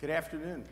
Good afternoon.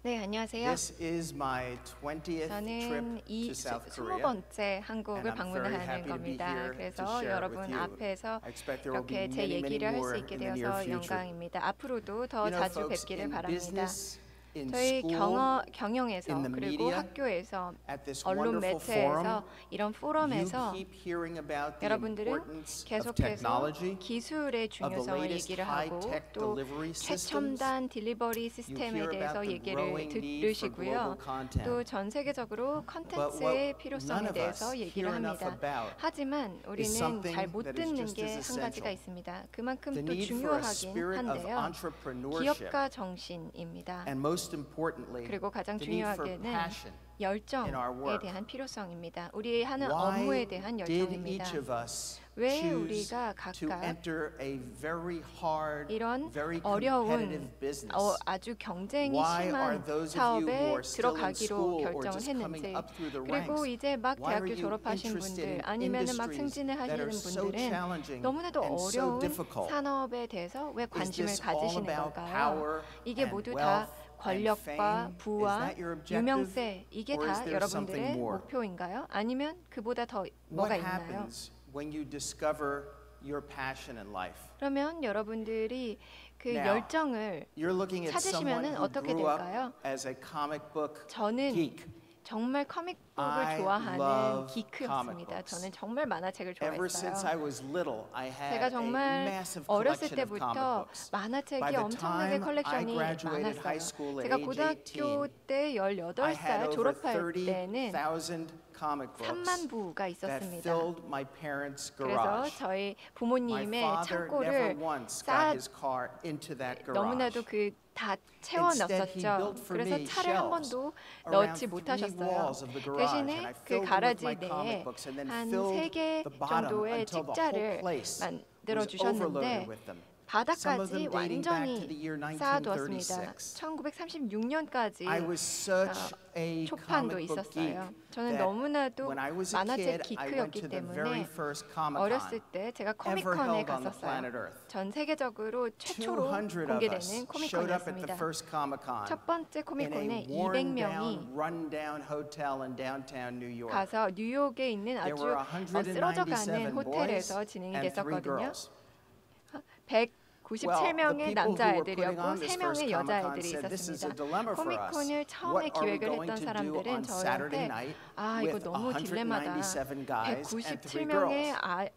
네, 안녕하세요. This is my 20th 저는 trip 이 to South Korea. 20번째 한국을 And I'm very 방문하는 happy to be 겁니다. here to 그래서 share it 여러분 with you. 앞에서 I expect there will be 이렇게 제 many, many 얘기를 할 more 수 있게 in the near 되어서 future. 영광입니다. 앞으로도 더 You know, 자주 folks, 뵙기를 in 바랍니다. business, in 저희 school, 경영에서 in the 그리고 media, 학교에서 at this 언론 wonderful 매체에서 forum, 이런 you 포럼에서 keep hearing about the 여러분들은 importance of 계속해서 technology, 기술의 of the 중요성을 latest 얘기를 하고 high-tech 또 delivery systems. 최첨단 딜리버리 You 시스템에 hear 대해서 about the 얘기를 growing need for 들으시고요. global content. 또 전 세계적으로 But 컨텐츠의 what none 필요성에 of us 대해서 얘기를 hear enough 합니다. about 하지만 우리는 something 잘 못 that is 듣는 just 게 as 한 가지가 essential. 있습니다. 그만큼 The 또 need for a 중요하긴 spirit of 한데요. entrepreneurship. 기업가 정신입니다. And most importantly, 그리고 가장 the need for 중요하게는 passion. in our 열정에 work. 대한 필요성입니다. 우리 하는 Why 업무에 대한 did 열정입니다. each of us 왜 choose 우리가 to 각각 enter a very hard, 이런 very 어려운 competitive business? 아주 경쟁이 Why are 심한 those of you who 사업에 are still in 들어가기로 school or 결정을 just coming 했는지 up through the 그리고 ranks? 이제 막 Why are 대학교 you 졸업하신 interested 분들 in 아니면은 막 industries 승진을 that 하시는 are so 분들은 challenging 너무나도 and so 어려운 difficult? 산업에 대해서 왜 Is 관심을 this all 가지시는 about 걸까요? power 이게 and 모두 wealth 다 and 권력과 fame? Is 부와 that your objective? 유명세 이게 Or is 다 there something 여러분들의 more? 목표인가요? 아니면 그보다 더 What 뭐가 있나요? happens when you discover your passion in life? 그러면 여러분들이 그 Now, 열정을 You're looking at someone 찾으시면은 who 어떻게 grew up 될까요? as a comic book 저는 geek. 정말 코믹북을 I 좋아하는 love 기크였습니다. comic books. 저는 정말 만화책을 Ever since I 좋아했어요. was little, I had 제가 a 정말 massive 어렸을 collection of comic 때부터 books. By 만화책이 the 엄청나게 time I 컬렉션이 graduated high 많았어요. school at 제가 age 고등학교 18, 때 I had 18살 over 졸업할 때는 30,000 comic books 3만 부가 that 있었습니다. filled my parents' 그래서 garage. 저희 My 부모님의 father never 창고를 once 쌓아 got his car into that 너무나도 garage. 다 Instead, he 채워넣었죠. built for 그래서 me 차를 한 shelves 번도 around 넣지 3 못하셨어요. walls of the garage, and 대신에 I 그 filled them with 가라지 my comic 내에 books and then 한 filled 3개 the bottom 정도의 until the whole 책자를 place 만들어 was overloaded 주셨는데 with them. Some of them 바닥까지 dating back to the 완전히 year 쌓아두었습니다. 1936. 1936년까지 I was such a 초판도 comic book geek 있었어요. 저는 that 너무나도 when I was a 만화책 kid, I went 기크였기 to the very 때문에 first Comic 어렸을 Con 때 제가 ever 코미콘에 held on the planet 갔었어요. Earth. 전 세계적으로 최초로 200 of us 공개되는 showed up at the 코미콘이었습니다. first Comic Con 첫 번째 in 코미콘에 a worn 200명이 down, run down hotel in downtown New York. 가서 뉴욕에 있는 There 아주 were 쓰러져가는 197 boys 호텔에서 진행이 and 3 됐었거든요. girls. 197명의 남자애들이었고 on this first 3명의 Comic-Con 여자애들이 said this is a 있었습니다. dilemma for us. 코미콘을 처음에 What are we 기획을 going 했던 to do 사람들은 on Saturday 저한테 night 이거 with 너무 딜레마다. 197 guys and 3 197명의 girls?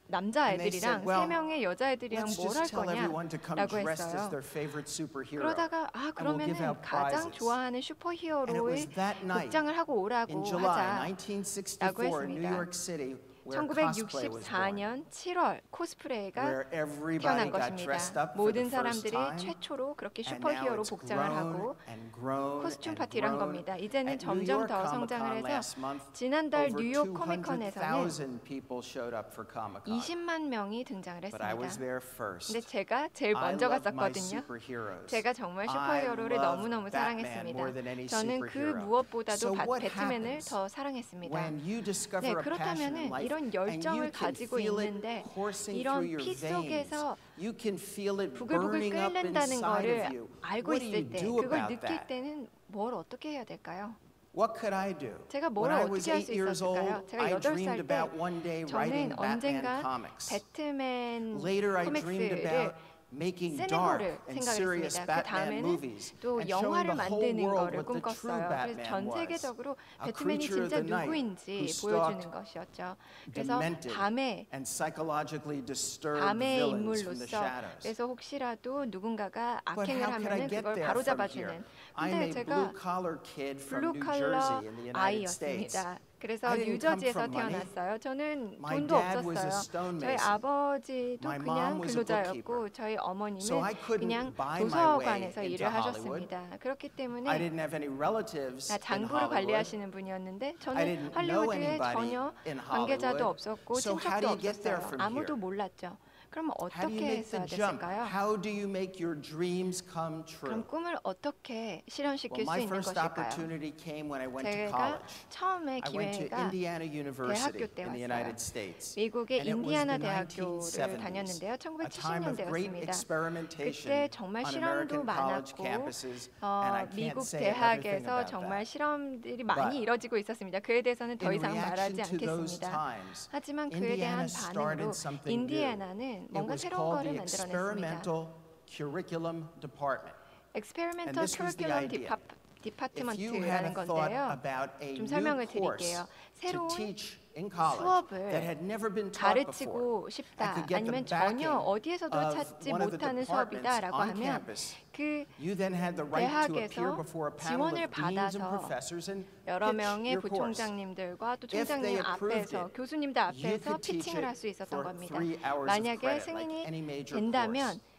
남자애들이랑 well, 3명의 여자애들이랑 Let's 뭘 just 할 tell everyone to come 거냐라고 dressed as 했어요. their favorite superhero. 그러다가 and we'll give 그러면은 out 가장 prizes. 좋아하는 And it was 슈퍼히어로의 that night 복장을 하고 오라고 in July 하자라고 1964 in New 했습니다. York City where cosplay was born. 1964년 7월 코스프레가 Where everybody 태어난 got dressed 것입니다. up for the 모든 first 사람들이 time. 최초로 그렇게 And now 슈퍼히어로 it's 복장을 하고 grown 코스튬 and 파티를 한 grown. 겁니다. 이제는 At New 점점 York 더 Comic 성장을 Con 해서 last month, 지난달 over 뉴욕 코미콘에서는 200,000 people showed up for Comic Con. 20만 명이 등장을 But I was 했습니다. there first. 근데 제가 제일 I 먼저 love my 갔었거든요. superheroes. 제가 정말 I 슈퍼히어로를 love 너무너무 Batman more than 사랑했습니다. any 저는 그 superhero. 무엇보다도 So what 배트맨을 happens 더 사랑했습니다. when you discover 네, a passion in 그렇다면은 life 이런 and you 열정을 can 가지고 feel it 있는데 coursing through 이런 your 피 veins. 속에서 You can feel it 부글부글 burning up 끓는다는 inside 거를 of you. 알고 What do you 있을 때 do 그걸 about 느낄 that? 때는 뭘 어떻게 해야 될까요? What could I do? 제가 When 뭘 I was 어떻게 할 8 수 years old, 있었을까요? 제가 I dreamed 8살 때 about one day writing 저는 Batman 언젠가 comics. 배트맨 Later, I dreamed 코믹스를 about making 쓰는 dark 거를 and serious 생각했습니다. 그 Batman 다음에는 movies 또 and showing 영화를 the whole 만드는 world 거를 what the true 꿈꿨어요. 그래서 Batman 전 was. 세계적으로 A 배트맨이 creature of 진짜 the night 누구인지 who 보여주는 stalked 것이었죠. 그래서 demented 밤에 and psychologically disturbed 밤의 villains from the 인물로서 shadows. 그래서 혹시라도 누군가가 But 악행을 how could I 하면은 get 그걸 there from 바로잡아주는. here? I'm 근데 a 제가 blue-collar kid from New 블루칼러 Jersey in the United States. 아이였습니다. 그래서 I didn't come 뉴저지에서 from money. 태어났어요. 저는 My 돈도 dad was a 없었어요. stonemason. 저희 아버지도 My 그냥 mom was a 근로자였고 bookkeeper. 저희 어머니는 So I couldn't 그냥 buy my 도서관에서 way 일을 into Hollywood. 하셨습니다. 그렇기 I 때문에 didn't have any relatives in 장부를 Hollywood. 관리하시는 분이었는데 I 저는 didn't know 할리우드에 anybody 전혀 in 관계자도 Hollywood. 없었고 So how 친척도 do you get there 없었어요. from 아무도 here? 몰랐죠. 그럼 How do you 어떻게 make the 했어야 jump? 됐을까요? How do you make your dreams come true? 그럼 꿈을 어떻게 Well, 실현시킬 수 my 있는 first 것일까요? opportunity came when I went to 제가 college. 처음에 I went to 기회가 Indiana University 대학교 때 in the 왔어요. United States. 미국의 And it was 인디아나 the 대학교를 1970s, 다녔는데요. a time of great 1970년대였습니다. experimentation 그때 정말 on 실험도 American college 많았고 campuses, and I can't 미국 say another thing 대학에서 about 정말 that. 실험들이 But 많이 이뤄지고 있었습니다. 그에 대해서는 더 In 이상 말하지 reaction to those 않겠습니다. times, 하지만 그에 대한 Indiana 반응으로 started something new. 인디애나는 It 뭔가 was 새로운 called 거를 the 만들어냈습니다. Experimental Curriculum Department. Experimental And this was the Curriculum idea. If you had Department라는 a thought 건데요. about a 좀 new 설명을 course 드릴게요. to 새로운 teach in college 수업을 that had never been taught before, 가르치고 싶다. and could get the 아니면 전혀 backing 어디에서도 of 찾지 one of the 못하는 departments 수업이다라고 on 하면 campus, 그 you then had the right to appear 대학에서 before a panel 지원을 of deans and 받아서 professors and 여러 pitch 명의 your course. 부총장님들과 또 If they 총장님 approved 앞에서 it, 교수님들 you 앞에서 could teach 피칭을 할 it 수 있었던 for 겁니다. 3 hours of 만약에 credit, like 승인이 any major 된다면 course. I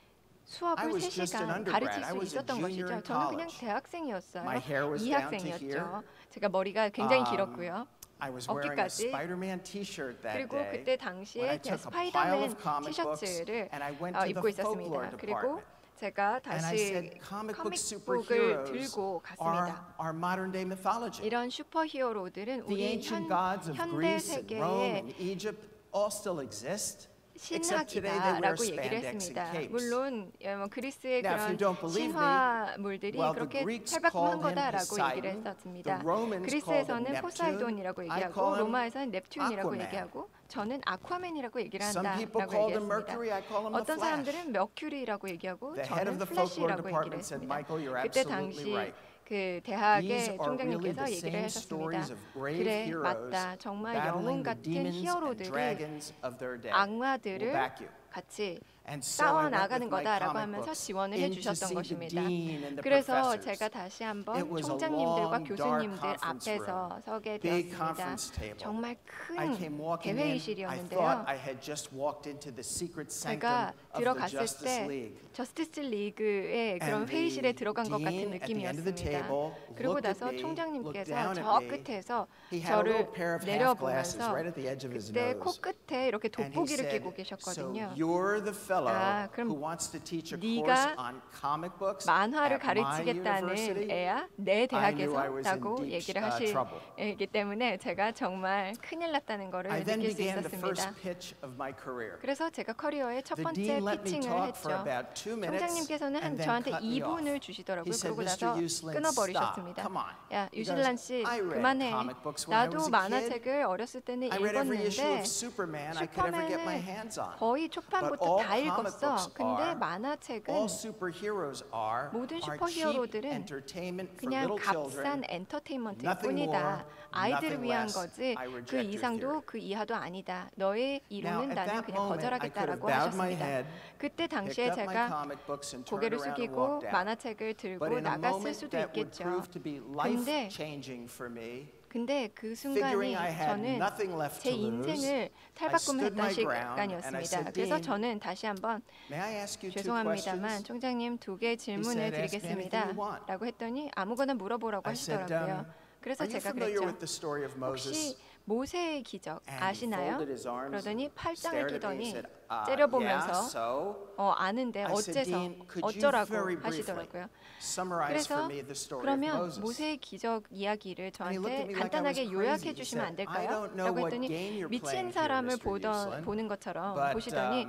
수업을 was just an 3시간 undergrad. 가르칠 I 수 was a 있었던 junior 것이죠. in 저는 그냥 college. 대학생이었어요. My hair was down to here. 2학생이었죠. 제가 머리가 굉장히 길었고요. I was wearing a 어깨까지. Spider-Man T-shirt that 그리고 day. 그때 when I 당시에 took a pile 스파이더맨 of comic books 티셔츠를 and I went to the 입고 있었습니다. folklore 그리고 department. 제가 And I 다시 said, comic book 코믹북을 superheroes 들고 are 갔습니다. our modern day mythology. 이런 슈퍼히어로들은 The 우리 ancient gods of 현대 Greece and Rome 세계의 and Egypt all still exist. Except today they wear 신학이다라고 얘기를 spandex and 했습니다. capes. 물론 그리스의 Now, if you 그런 don't believe me, 신화물들이 well, the 그렇게 Greeks 탈바꿈한 called him 거다라고 Poseidon, 얘기를 the 했었습니다. Romans called him 그리스에서는 Neptune, 포사이돈이라고 I 얘기하고 call him 로마에서는 넵튠이라고 Aquaman. 얘기하고 저는 아쿠아맨이라고 얘기를 Some people 한다라고 called him 얘기했습니다. Mercury, I call him the 어떤 Flash. 사람들은 머큐리라고 얘기하고 The head 저는 of the folklore 플래시라고 얘기를 department said, 했습니다. Michael, you're 그때 absolutely 당시 right. 그 These 대학의 are really 총장님께서 the 얘기를 same 하셨습니다. stories of brave 그래 heroes 맞다. 정말 영웅 battling the 같은 demons and 히어로들이 dragons of their day. 악마들을 We'll back you. 같이 And so I 싸워 went 나가는 with my 거다라고 comic 하면서 books 지원을 in to 해주셨던 see the 것입니다. dean and the 그래서 professors. 제가 다시 It 한번 was a 총장님들과 long, dark 교수님들 conference 앞에서 room. 서게 Big 되었습니다. conference table. 정말 I 큰 came walking in. I 대회의실이었는데요. thought I had just walked into the secret sanctum 제가 of the 들어갔을 Justice 때 League. 저스티스 리그의 그런 And 회의실에 the 들어간 것 같은 dean at the end of the 느낌이었습니다. table 그리고 looked at 나서 me, looked 총장님께서 down 저 at me. 끝에서 He had a little 저를 pair of half glasses 내려보면서 right at the edge of his 그때 nose. 코끝에 이렇게 And he 돋보기를 said, 끼고 so 계셨거든요. you're the fellow 아, 그럼 who wants to teach a course 네가 on comic books 만화를 at my 가르치겠다는 university? 애야 내 I knew I was in 대학에서라고 deep 얘기를 trouble. 하시기 때문에 제가 정말 큰일 났다는 거를 I then 느낄 수 began the first 있었습니다. pitch of my career. 그래서 제가 커리어의 첫 The 번째 dean let me 피칭을 talk for 했죠. about 2 minutes 총장님께서는 and then 저한테 cut me off. 2분을 주시더라고요. He said, 그러고 "Mr. 나서 Uslin, 끊어버리셨습니다. stop. Come on." 야, He 유슬란 goes, 씨 "I read 그만해. comic books when I was 나도 a kid. 만화책을 어렸을 때는 I read every issue 읽었는데 of Superman I could ever get my hands on. 거의 But 초판부터 all 다 comic 읽었어. books 근데 are, 만화책은 all superheroes are 모든 cheap 슈퍼히어로들은 entertainment for 그냥 little children. 값싼 엔터테인먼트일 Nothing 뿐이다. more, 아이들을 nothing 위한 less. 거지 I 그 reject your 이상도 theory. 그 이하도 아니다. 너의 Now, 이론은 at 나는 that 그냥 moment, I could have 거절하겠다라고 bowed my 하셨습니다. head, 그때 picked 당시에 up my 제가 comic books and turned 고개를 around and 숙이고 walked out. 만화책을 But 들고 in a 나갔을 moment 수도 that would 있겠죠. prove to be 근데 life-changing for me, 근데 그 figuring 순간이 I had 저는 nothing left 제 to lose, 인생을 I stood 탈바꿈했던 my ground and I 시간이었습니다. said, 그래서 "Dean, 저는 다시 한번 may I ask you 2 죄송합니다만 questions? 총장님 2개 질문을 said, "Ask me anything 드리겠습니다. you want." 라고 했더니 아무거나 물어보라고 I said, 하시더라고요. 그래서 Are you 제가 familiar 그랬죠. with the story of 혹시 Moses? 모세의 기적 And he 아시나요? folded his arms, 그러더니 팔짱을 stared at me, and 끼더니 said, 째려보면서 yeah, so? 아는데 I said, 어째서 "Dean, could you 어쩌라고 very briefly 하시더라고요. summarize for 그래서 me the story of 그러면 Moses? 모세의 기적 이야기를 And he looked at 저한테 me like I was 간단하게 crazy. 요약해 He 주시면 안 said, "I 될까요? don't know 라고 what 했더니 game you're 미친 playing here, 사람을 Mr. Uslin, 보는 것처럼 but 보시더니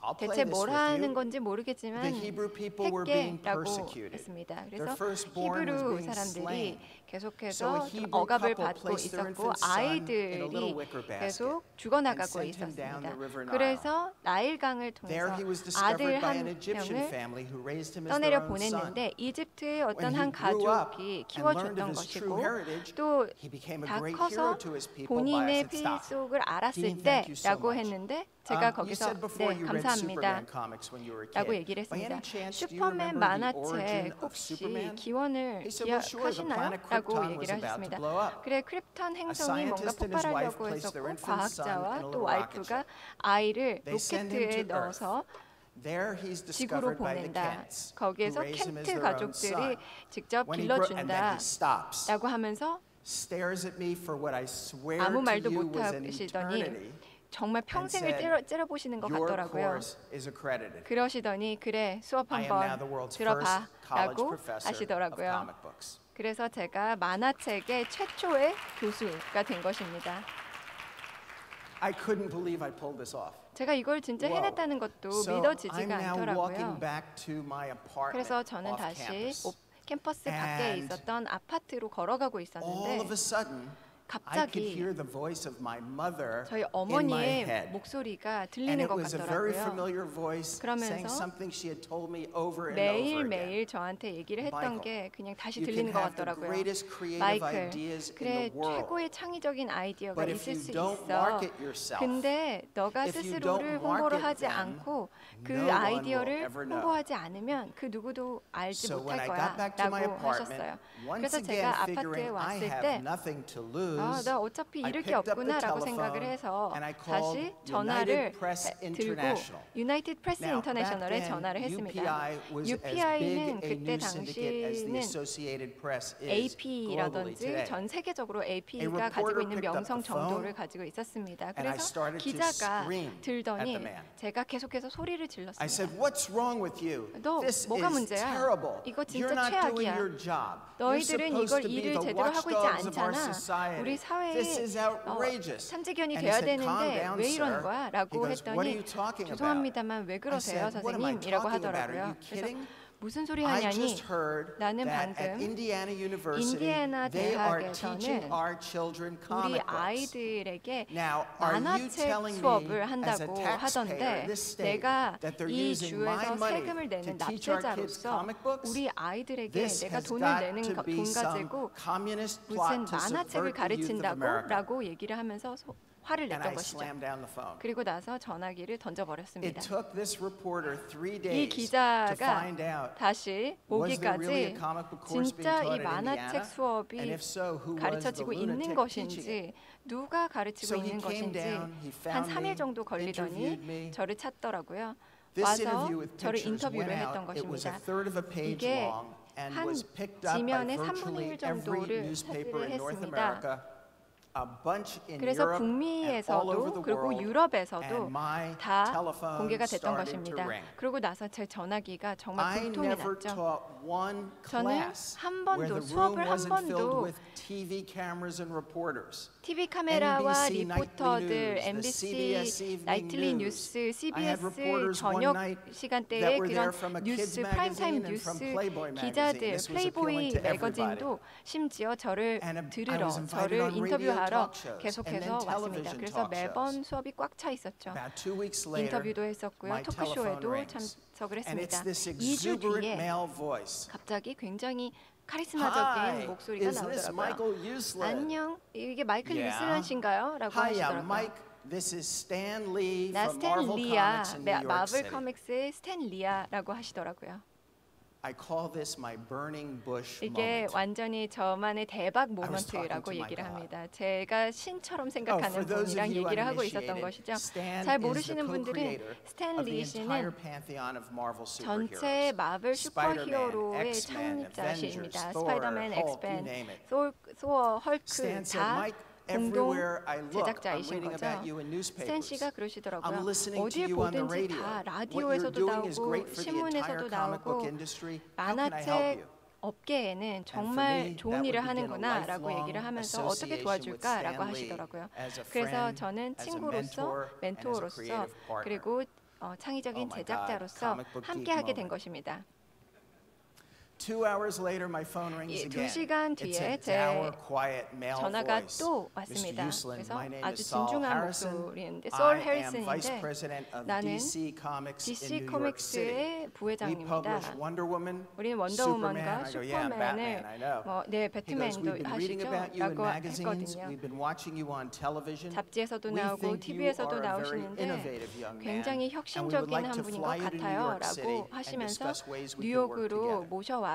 I'll play 대체 this 뭘 with 하는 you. 건지 모르겠지만 The Hebrew people were being 할게라고 persecuted. 했습니다. Their 그래서 firstborn was 히브루 being 사람들이 slain. 계속해서 So a Hebrew 억압을 couple 받고 placed their 있었고 infant son in a 아이들이 little wicker basket 계속 and 죽어나가고 sent him down 있었습니다. the river Nile. 그래서 나일강을 There 통해서 he was 아들 discovered by 한 an Egyptian 명을 family who raised him as their 떠내려 own son. 보냈는데 이집트의 어떤 When he 한 grew up 가족이 and learned 키워줬던 of his true 것이고 heritage, 또 he became a 다 great 커서 hero to his people by 본인의 us. Stop. 필속을 알았을 Dean, thank you so 때라고 much. 했는데 제가 You 거기서 said before 네 you read 감사합니다 Superman comics when you were a 라고 kid. 얘기를 By 했습니다. any chance, do you 슈퍼맨 remember the origin 만화책 of 혹시 Superman? 기원을 He said, well, sure, the 기억하시나요? planet 라고 Krypton was 얘기를 about to 하셨습니다. blow up. 그래 크립톤 행성이 뭔가 scientist and his wife 폭발하려고 placed their 했었고 infant son in a 과학자와 little 또 rocket 와이프가 ship. 아이를 They send him 로켓에 to 넣어서 There he's 지구로 discovered by the 보낸다. Kents, who 거기에서 raise him as 켄트 their own son. 가족들이 직접 When he and then 길러준다. he stops, 라고 하면서 stares at me for what I swear 아무 to 말도 you 못 was an 하시더니 eternity, 정말 평생을 said, 째려보시는 것 Your 같더라고요. course is accredited. 그러시더니 그래 수업 I am now 한번 the world's first 들어봐 college 라고 professor of 하시더라고요. comic books. 그래서 제가 만화책의 최초의 교수가 된 것입니다. I couldn't believe I pulled this off. 제가 이걸 진짜 Whoa. 해냈다는 것도 So I'm 믿어지지가 now walking 않더라고요. back to my apartment 그래서 저는 off 다시 campus. 캠퍼스 밖에 And 있었던 아파트로 걸어가고 All 있었는데 of a sudden, I could 갑자기 hear the voice of my mother 저희 in my 어머니의 head. 목소리가 And 들리는 it 것 was a very 같더라고요. familiar voice saying 그러면서 something she had told me over and over again. 매일매일 저한테 얘기를 했던 Michael, 게 그냥 다시 You 들리는 can 것 have the 같더라고요. greatest creative 마이클, ideas in 그래 the world. 최고의 창의적인 아이디어가 But if 있을 you 수 don't 있어. market yourself, 근데 너가 if you 스스로를 don't 홍보를 market 하지 them, 않고 그 no one will 아이디어를 ever know. 홍보하지 않으면 그 누구도 알지 So when 못할 I 거야 got back to my 라고 apartment, 하셨어요. once 그래서 again 제가 아파트에 figuring I 왔을 have 때 nothing to lose, 나 어차피 I 잃을 게 picked up the 없구나라고 생각을 telephone 해서 and I called 다시 United 전화를 Press 들고 International. 유나이티드 프레스 Now, back 인터내셔널에 then, 전화를 했습니다. UPI was as UPI는 big a 그때 news syndicate as the 당시는 Associated Press is globally AP라든지 today. 전 세계적으로 A AP가 가지고 reporter 있는 picked up 명성 the phone 정도를 가지고 있었습니다. and I 그래서 started to 기자가 scream at 들더니 the man. 제가 계속해서 소리를 I said, 질렀습니다. "What's wrong with you? 너 This 뭐가 is 문제야? terrible. 이거 You're 진짜 not doing 최악이야. your job. You're 너희들은 supposed 이걸 to be 일을 the 제대로 하고 있지 watchdogs of our 않잖아. society. 우리 사회의 This is outrageous." 탐지견이 And he 돼야 said, "Calm 되는데 down, 왜 이러는 sir." 거야? He 라고 goes, "What are you 했더니 talking about?" 죄송합니다만 왜 I 그러세요 said, "What am I 선생님이라고 talking about? Are 하더라고요. you 그래서 kidding? 무슨 소리 I 하냐니 just heard 나는 that at 방금 Indiana University 인디애나 they are teaching 대학에서는 our children 우리 comic books. 아이들에게 Now, are you 만화책 telling me 수업을 as a 한다고 taxpayer 하던데 in this state 내가 that they're 이 using my 주에서 money 세금을 내는 to teach our kids 납세자로서 comic books? 우리 아이들에게 This 내가 has 돈을 got 내는 to be 돈 some 가지고 communist 무슨 plot to 만화책을 subvert the youth of 가르친다고 America. 라고 얘기를 하면서 화를 And 냈던 I 것이죠. slammed down the phone. 그리고 나서 전화기를 It 던져버렸습니다. took this reporter 3 이 days to 기자가 find out 다시 was there really a 오기까지 comic book course being 진짜 taught 이 in 만화책 Indiana? And 수업이 if so, who was the 가르쳐지고 있는 lunatic teaching it? 것인지 누가 가르치고 So he 있는 came 것인지 down, he 한 found 3일 me, 정도 interviewed 걸리더니 me. 저를 찾더라고요. This 와서 interview with 저를 pictures 인터뷰를 went 했던 out. It was a 것입니다. third of a page 이게 long and 한 was picked up by 지면의 3분의 virtually 1 every 정도를 newspaper in North 차지를 America, 했습니다. a bunch in 그래서 Europe and all over 북미에서도 the 그리고 world. 유럽에서도 And my 다 telephone 공개가 됐던 started to 것입니다. ring. 그러고 나서 제 전화기가 정말 I 불통이 never 났죠. taught one 저는 class 한 where 번도 the room 수업을 한 wasn't filled 번도 with TV cameras and reporters. TV 카메라와 NBC Nightly 리포터들, News, the MBC CBS Evening 나이틀리 News. 뉴스, I had CBS reporters one 저녁 night 시간대에 that were there 그런 from a kids 뉴스, 프라임타임 magazine and from 뉴스 Playboy magazine. 기자들, This was 플레이보이 appealing to everybody. 매거진도 심지어 저를 And I 들으러, was invited 저를 on radio 인터뷰하러 talk shows and 계속해서 then 왔습니다. television 그래서 talk shows. 매번 수업이 꽉 차 있었죠. About 2 weeks later, 인터뷰도 했었고요. my telephone 토크쇼에도 rings. 참석을 And it's 했습니다. this 2주 exuberant 뒤에 male voice. 갑자기 굉장히 Hi, 카리스마적인 목소리가 is this 나오더라고요. Michael Useless? 안녕, 이게 마이클 Yeah. 유슬런신가요? 라고 Hi, 하시더라고요. Mike. This is Stan Lee 나 from 스탠 Marvel 리야, Comics in New York 마블 City. 코믹스의 스탠 리야라고 하시더라고요. I call this my burning bush 이게 moment. 완전히 저만의 대박 was talking 모먼트라고 to my 얘기를 God. 합니다. 제가 신처럼 for 생각하는 those of 분이랑 you 얘기를 하고 있었던 uninitiated, 것이죠. Stan 잘 is the 모르시는 분들은 co-creator 스탠 of the entire 리씨는 pantheon of Marvel 전체 superheroes. 마블 Spider-Man, 슈퍼히어로의 X-Men, 창립자시입니다. Avengers, Thor, 스파이더맨, Hulk, you 엑스맨, name it. 소어, 헐크 Stan said, 다 Mike, 공동 everywhere I look, I'm 제작자이신 reading 거죠. about you in 스탠 newspapers. 씨가 그러시더라고요. I'm listening to 어딜 you on the 보든지 radio. 다 What you're 라디오에서도 doing is 나오고 great for the entire 신문에서도 comic book 나오고 industry. How can I help 만화책 you? 업계에는 And for 정말 me, 좋은 that 일을 would begin a 하는구나라고 lifelong 얘기를 하면서 어떻게 association with 도와줄까라고 Stan Lee 하시더라고요. as a 그래서 friend, 저는 as a 친구로서 mentor, and as a 멘토로서 creative partner. 그리고 창의적인 Oh my God, 제작자로서 comic book geek 함께하게 된 moment. 것입니다. 2 hours later, my phone rings again. 2시간 It's 뒤에 a 제 dour, quiet male 전화가 voice. 또 Mr. 왔습니다. Uslan, 그래서 my name 아주 is Saul 진중한 Harrison. 목소리인데 I 솔 am Vice 해리슨인데 President of 나는 DC Comics in DC New York City. 코믹스의 We 부회장입니다. publish Wonder Woman, 우리는 Superman. 원더우먼과 I go, yeah, I'm Batman, I know. 슈퍼맨을 네 He goes, 배트맨도 we've been reading about you in 하시죠라고 magazines. 했거든요. We've been watching you on television. 잡지에서도 We 나오고 think you TV에서도 are a very 나오시는데 innovative young man, 굉장히 and we would 혁신적인 like 한 to 분인 것 fly you to New York City 같아요라고 and 하시면서 discuss ways we can work 뉴욕으로 together. 모셔와서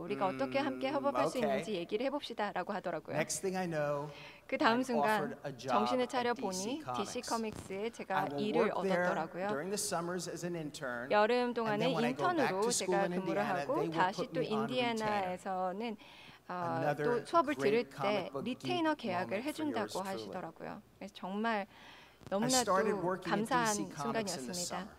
우리가 어떻게 함께 협업할 수 okay. 있는지 얘기를 해봅시다라고 하더라고요. Next thing I know, 그 다음 I'm 순간 offered a job 정신을 at 차려 DC 보니 DC Comics. 코믹스에 I 제가 will 일을 work there 얻었더라고요. during the summers as an intern. 여름 And 동안에 then when I go back 인턴으로 to school 제가 in 근무를 Indiana, 하고 they will 다시 put 또 me on retainer. 인디애나에서는 Another 또 수업을 들을 great 때 comic book 리테이너 geek 계약을 moment for yours 해준다고 truly. 하시더라고요. 그래서 정말 I started 너무나도 working at 감사한 DC Comics in the 순간이었습니다. summer.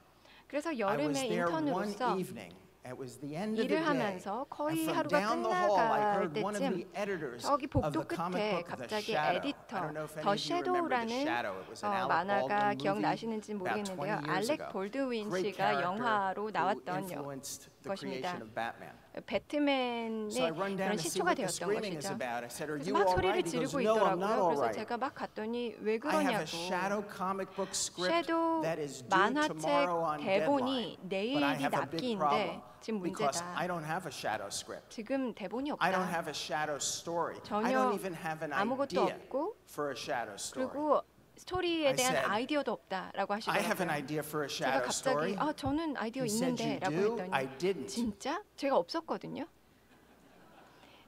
그래서 I was 여름에 there one 인턴으로서 evening. It was the end of the 일을 day. 하면서 And 거의 from 하루가 down the hall, I 끝나갈 heard one of the 때쯤 editors 저기 of 복도 the comic 끝에 book The 갑자기 Shadow. I 에디터 don't know if any 더 of you remember The 섀도우라는 Shadow. It was an Alec 만화가 Baldwin movie 기억나시는지 about 20 모르겠는데요. years 알렉 ago. 볼드윈 Great 씨가 character 영화로 who 나왔던 influenced the 것입니다. creation of Batman. So I 배트맨의 run 그런 down to see 시초가 what the 되었던 screaming is 것이죠. about. I said, "Are 그래서 you 막 all 소리를 right?" He goes, 지르고 "No, I'm not 있더라고요. all 그래서 right. 제가 막 갔더니 왜 I have a 그러냐고. shadow comic book script 섀도우 that is due 만화책 tomorrow on 대본이 deadline. But I 내일이 have a big problem 납기인데 지금 because 문제다. I don't have a shadow script. 지금 대본이 I don't 없다. have a shadow story. I 전혀 don't even have an 아무것도 idea 없고 for a shadow story. 그리고 스토리에 I 대한 said, 아이디어도 없다라고 I have an 하시더라고요. idea for a 제가 shadow story. 갑자기 저는 아이디어 He said, "You 있는데라고 do?" I 했더니 didn't. 진짜? 제가 없었거든요.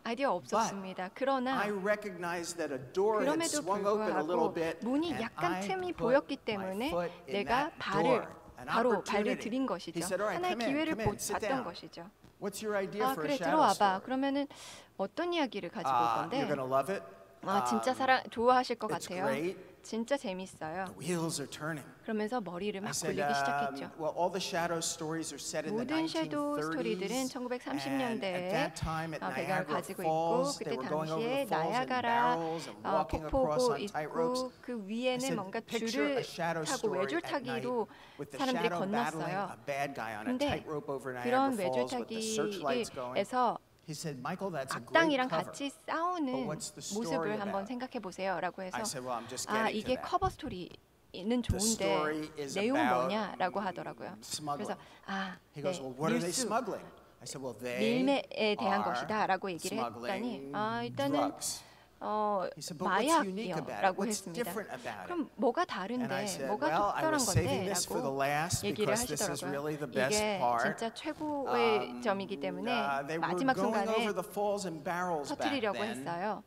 아이디어 없었습니다. 그러나 I recognized that a door had 그럼에도 swung open a little 불구하고 bit, 문이 and 약간 I 틈이 put 보였기 my 때문에 foot in 내가 that 발을 door. An 바로 발을 opportunity. 들인 것이죠. He said, "All right, 하나의 come in, 기회를 come in, sit 봤던 down. 것이죠. What's your idea 아 for a 그래 shadow 들어와봐. story? 그러면은 어떤 이야기를 가지고 올 건데 You're gonna love it. 진짜 좋아하실 것 It's 같아요. great. 진짜 재밌어요. The wheels are turning. 그러면서 머리를 I 막 said, 굴리기 시작했죠. well, all the shadow stories are set in the 모든 섀도우 스토리들은 1930s. And at 1930년대에 that time at 배경을 Niagara 가지고 있고 Falls, they 그때 were going over 당시에 the falls in 나야가라 barrels and walking across 폭포고 on tightropes. 있고 그 I 위에는 said, 뭔가 picture 줄을 a shadow 타고 story 외줄 at night 타기로 with the 사람들이 shadow battling 건넜어요. a bad guy on a 근데 tightrope over Niagara 그런 Falls with the searchlights going. 외줄타기에서 He said, "Michael, that's a great 악당이랑 cover." 같이 싸우는 what's the story 모습을 한번 about? 생각해 보세요라고 해서 I said, "Well, I'm just 아 getting to 이게 that." 커버 스토리는 좋은데 story is 내용은 about 뭐냐라고 하더라고요. smuggling. 그래서 He goes, "Well, what are they 밀수 smuggling?" I said, "Well, they 밀매에 대한 are 것이다라고 얘기를 했더니 smuggling 일단은 drugs." He said, "But what's unique about it? 마약이요라고 What's 했습니다. different about it?" 그럼 뭐가 And I 다른데 said, 뭐가 "Well, I 특별한 was saving this for the 건데라고 last 얘기를 because this is 하시더라고요. really the best 이게 part." 진짜 최고의 점이기 때문에 They were 마지막 going 순간에 over the falls and barrels back 터뜨리려고 then. 했어요.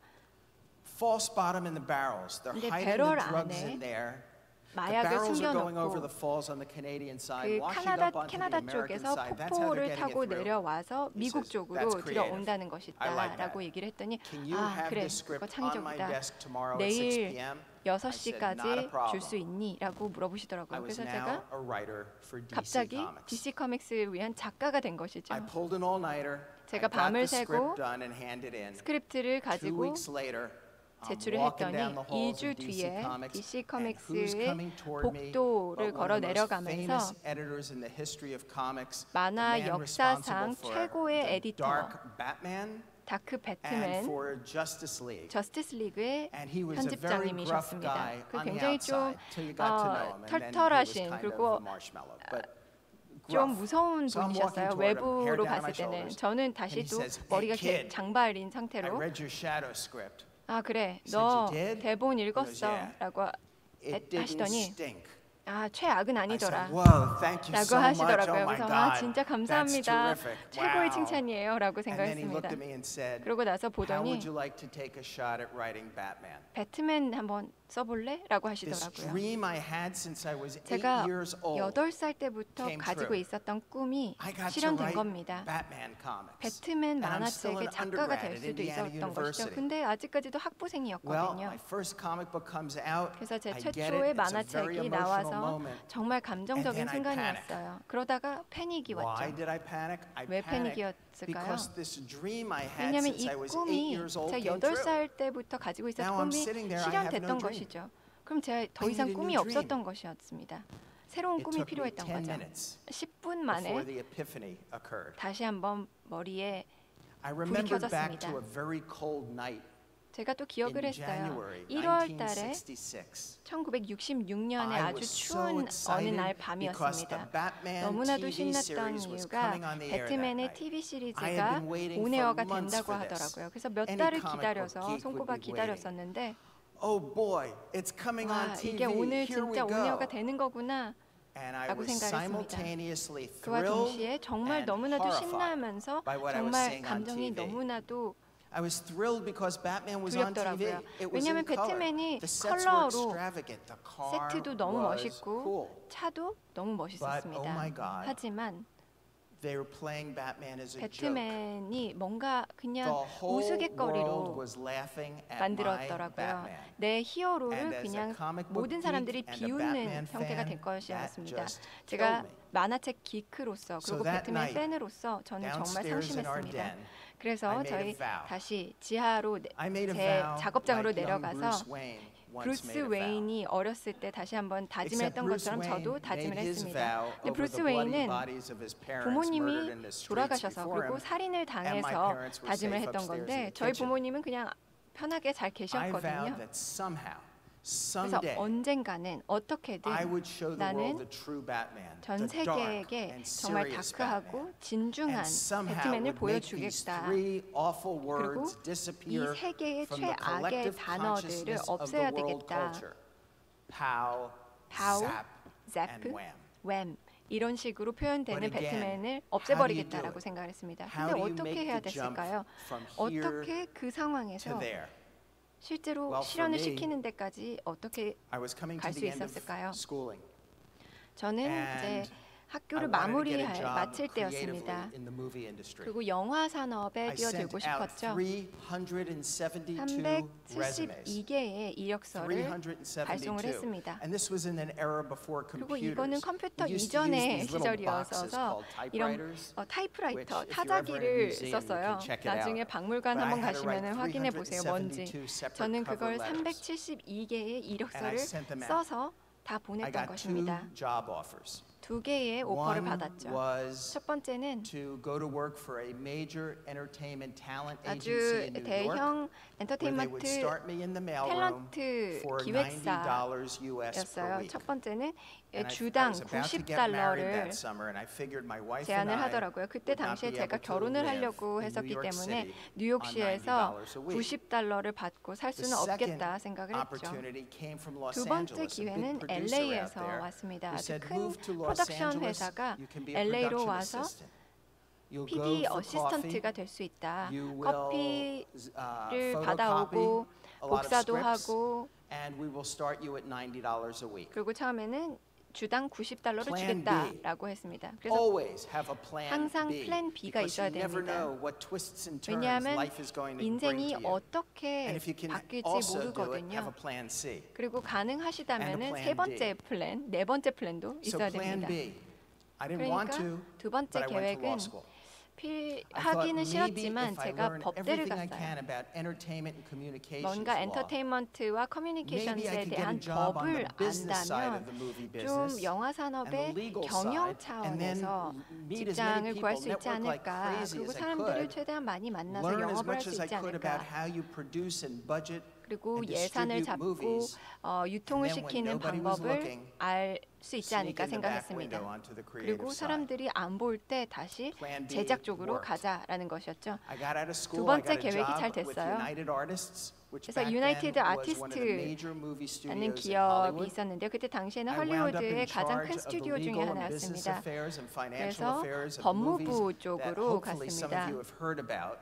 False bottom in the barrels. They're 근데 hiding the 배럴 drugs 안에 in there. The 마약을 barrels are going over the 숨겨놓고 falls on the Canadian side, 그 washing up onto the 캐나다 American 쪽에서 side. That's how 폭포를 they're getting 타고 it through. 내려와서 He 미국 says, 쪽으로 "That's creative. 들어온다는 I like 것이다라고 that. 얘기를 했더니 Can you have 그래 this 그거 script on my 창의적이다. desk tomorrow at 6 내일 p.m.? I said, "Not a 6시까지 problem." 줄 수 있니? 라고 I 물어보시더라고요. was 그래서 now 제가 a writer for DC 갑자기 Comics. DC 코믹스를 위한 작가가 된 것이죠. I pulled an all-nighter. I 제가 got 밤을 the 새고 script done and handed in. 스크립트를 2 가지고 weeks later, I'm 제출을 walking 했더니 down the halls 2주 of DC 뒤에 Comics, DC and who's 코믹스의 coming toward me? 복도를 But 걸어 one of the most 내려가면서 famous editors in the history of comics, the 만화 man 역사상 responsible for 최고의 the 에디터, Dark Batman 다크 and 배트맨, for Justice League. 저스티스 리그의 And he was a very gruff 편집장님이셨습니다. guy 그 on the 굉장히 좀 outside till you got to know him, and then he was 털털하신 kind of 그리고 a marshmallow. But 좀 gruff. 무서운 So I'm 분이셨어요. walking toward him, hair 외부로 down my 봤을 때는 shoulders. 저는 And 다시 he 또 says, "Hey, 머리가 kid, 장발인 I 상태로 read your shadow script. 아 그래 said, 너 "You did?" 대본 He goes, 읽었어 "Yeah." 라고 It didn't 하시더니 stink. 아 최악은 I said, 아니더라 "Whoa, thank you 라고 so much. Oh 하시더라고요. my 그래서 God, 진짜 that's 감사합니다. terrific. 최고의 Wow." 칭찬이에요 라고 And then he 생각했습니다. looked at me and said, 그러고 나서 "How 보더니 would you like to take a shot at writing Batman?" 배트맨 한번 써볼래? 라고 This 하시더라고요. dream I had since I was 8 제가 years old. 8살 때부터 came 가지고 true. 있었던 꿈이 I got to 실현된 write 겁니다. Batman comics. 배트맨 And I'm still 만화책의 an 작가가 undergrad 될 at 수도 Indiana 있었던 것이죠. University. 근데 아직까지도 Well, 학부생이었거든요. my first comic book comes out. 그래서 제 I get it. 최초의 It's a very 만화책이 emotional 나와서 moment. 정말 감정적인 And then I 순간이었어요. 그러다가 패닉이 Why 왔죠. did I panic? I 왜 panicked 패닉이었을까요? because this dream I had 왜냐하면 since 이 I was 8 꿈이 years old 제가 came true. 8살 때부터 가지고 있었던 Now I'm 꿈이 sitting there, I have 실현됐던 no dream. 것이죠. 그럼 제가 더 I 이상 need a 꿈이 new dream. 없었던 것이었습니다. 새로운 It 꿈이 took me 필요했던 10 거죠. minutes 10분 before 만에 the epiphany occurred. 다시 한번 머리에 I remembered back 켜졌습니다. to a very cold night 제가 또 기억을 in 했어요. January 1월 달에 1966. 1966년에 I 아주 was so 추운 어느 excited 날 because the 밤이었습니다. Batman 너무나도 TV 신났던 series was 이유가 coming on the air that 배트맨의 night. TV I 시리즈가 had been waiting 온에어가 for months 된다고 for this. 하더라고요. 그래서 몇 Any 달을 comic book 기다려서 geek would 손꼽아 be waiting. 기다렸었는데 Oh boy, it's coming on 와 TV. 이게 오늘 Here we 진짜 온에어가 go. 되는 거구나 And I 라고 was 생각했습니다. simultaneously 그와 thrilled 동시에 정말 and 너무나도 horrified 신나면서 by what I was 정말 seeing on 감정이 TV. 너무나도 I was thrilled because Batman was on TV. 두렵더라고요. It was 왜냐하면 in color. 배트맨이 The sets were 컬러로 extravagant. The car 세트도 너무 was 멋있고 cool. 차도 너무 멋있었습니다. But, oh my God. 하지만 They were playing Batman as a joke. 배트맨이 뭔가 The 그냥 whole world 우스갯거리로 was laughing at my 만들었더라고요. Batman. 내 And 히어로를 as a 그냥 comic book 모든 사람들이 geek and a 비웃는 Batman 형태가 될 fan, 것이었습니다. that just 제가 killed me. 만화책 기크로서 So 그리고 that 배트맨 night, 팬으로서 저는 정말 downstairs in our 상심했습니다. den, 그래서 I made a 저희 vow. 다시 지하로 I made a 제 vow 작업장으로 like young 내려가서 Bruce Wayne once 브루스 made a vow. 웨인이 어렸을 때 다시 한번 다짐을 Except 했던 Bruce 것처럼 저도 Wayne 다짐을 made his 했습니다. vow 근데 over 브루스 the bloody 웨인은 bodies of his parents murdered 부모님이 in the streets 돌아가셔서 before 그리고 him. 살인을 and my 당해서 parents were 다짐을 safe 했던 upstairs in 건데 the 저희 kitchen. 부모님은 그냥 편하게 잘 I vowed 계셨거든요. that somehow, 그래서 someday, 언젠가는 어떻게든 I would show the world 나는 the true Batman, 전 the dark 세계에게 and 정말 serious 다크하고 Batman. 진중한 And somehow 배트맨을 would make these 보여주겠다. three awful 그리고 words 이 disappear 세 개의 from the 최악의 collective 단어들을 consciousness of the 없애야 world 되겠다. culture. Pow, 파우, zap, and zap, wham. 웸 이런 식으로 표현되는 But again, 배트맨을 how do you 없애버리겠다라고 do it? 생각을 했습니다. How 근데 do you 어떻게 make 해야 the jump 됐을까요? from here 어떻게 그 상황에서 to there? 실제로 Well, for 실현을 me, 시키는 데까지 어떻게 I was coming to 갈 수 the end of 있었을까요? schooling. 저는 이제 And 학교를 I wanted to get a 마무리할 job 마칠 creatively 때였습니다. in the movie industry. 그리고 영화 산업에 I 뛰어들고 sent out 싶었죠. 372 resumes. 372개의 이력서를 발송을 372. 했습니다. And this was in an era before 그리고 computers. 이거는 컴퓨터 We used to use 이전의 these little boxes 시절이어서 called 이런 typewriters. 타이프라이터, which if you're ever in a 타자기를 museum, you 썼어요. can check it 나중에 out. 박물관 But I 한번 had to write 가시면 확인해 보세요. 뭔지. 372 separate 저는 cover 그걸 letters. 372개의 And I 이력서를 sent them out. 써서 다 I 보냈던 got 2 것입니다. job offers. 두 개의 오퍼를 One 받았죠. was 첫 번째는 to go to work for a major entertainment talent 아주 agency in New York, 대형 where they would 엔터테인먼트 start me in the mailroom 탤런트 for 기획사였어요. $90 US per week. 첫 번째는 And I 주당 was about to get married 90달러를 that summer, and I figured my wife and 제안을 I 하더라고요. 그때 would not 당시에 be 제가 able to 결혼을 live 하려고 in 했었기 New York 때문에 City on 뉴욕시에서 $90 a week. 90달러를 받고 살 The 수는 second 없겠다 생각을 했죠. opportunity came from Los 두 번째 Angeles, a big 기회는 producer out LA에서 there 왔습니다. who 아주 said, 큰 "Move to Los 프로덕션 Angeles, 회사가 you can be a LA로 production 와서 assistant. You'll PD go for 어시스턴트가 coffee. 될 수 있다. You will 커피를 photocopy 받아오고 a lot of 복사도 scripts, 하고 and we will start you at $90 a week. 그리고 처음에는 주당 90달러를 Plan B. 주겠다라고 했습니다. 그래서 Always have a plan 항상 B, 플랜 B가 because 있어야 you never 됩니다. know what twists and turns 왜냐하면 life is going to bring 인생이 to you. 어떻게 And if you can 바뀔지 also do it, 모르거든요. have a plan C. 그리고 And a 가능하시다면은 plan 세 번째 플랜, 네 번째 플랜도 So 있어야 plan 됩니다. B. I didn't want 그러니까 to, 두 번째 but I went to law 계획은 school. I thought 하기는 maybe 싫었지만 if I 제가 learn 법대를 everything I 갔어요. can about entertainment and communications 뭔가 law, 엔터테인먼트와 maybe I 커뮤니케이션스에 could get a 대한 job on 법을 the business side of 안다면 the movie 좀 business 영화 and the 산업의 legal 경영 side, and then 차원에서 meet as 직장을 many 구할 people, 수 있지 network like 않을까. crazy 그리고 as I 사람들을 could, 최대한 많이 만나서 learn as 영업을 할 much 수 as I 있지 could about 않을까. how you produce and budget 그리고 and 예산을 distribute 잡고 movies. 유통을 And then when 시키는 nobody was 방법을 looking, 알 수 있지 sneak 않을까 in the back 생각했습니다. window onto the creative 그리고 side. 사람들이 안 볼 때 다시 Plan B 제작 쪽으로 worked. 가자라는 것이었죠. I got out of 두 school. I 번째 got a 계획이 잘 job with 됐어요. United Artists, which 그래서 back 유나이티드 then was one of the major 아티스트라는 movie studios in 기업이 Hollywood. 있었는데요. 그때 당시에는 I wound up 헐리우드의 in 가장 큰 charge of the 스튜디오 중에 legal and business 하나였습니다. affairs and financial 그래서 affairs of 법무부 movies that 쪽으로 hopefully some of 갔습니다. you have heard about.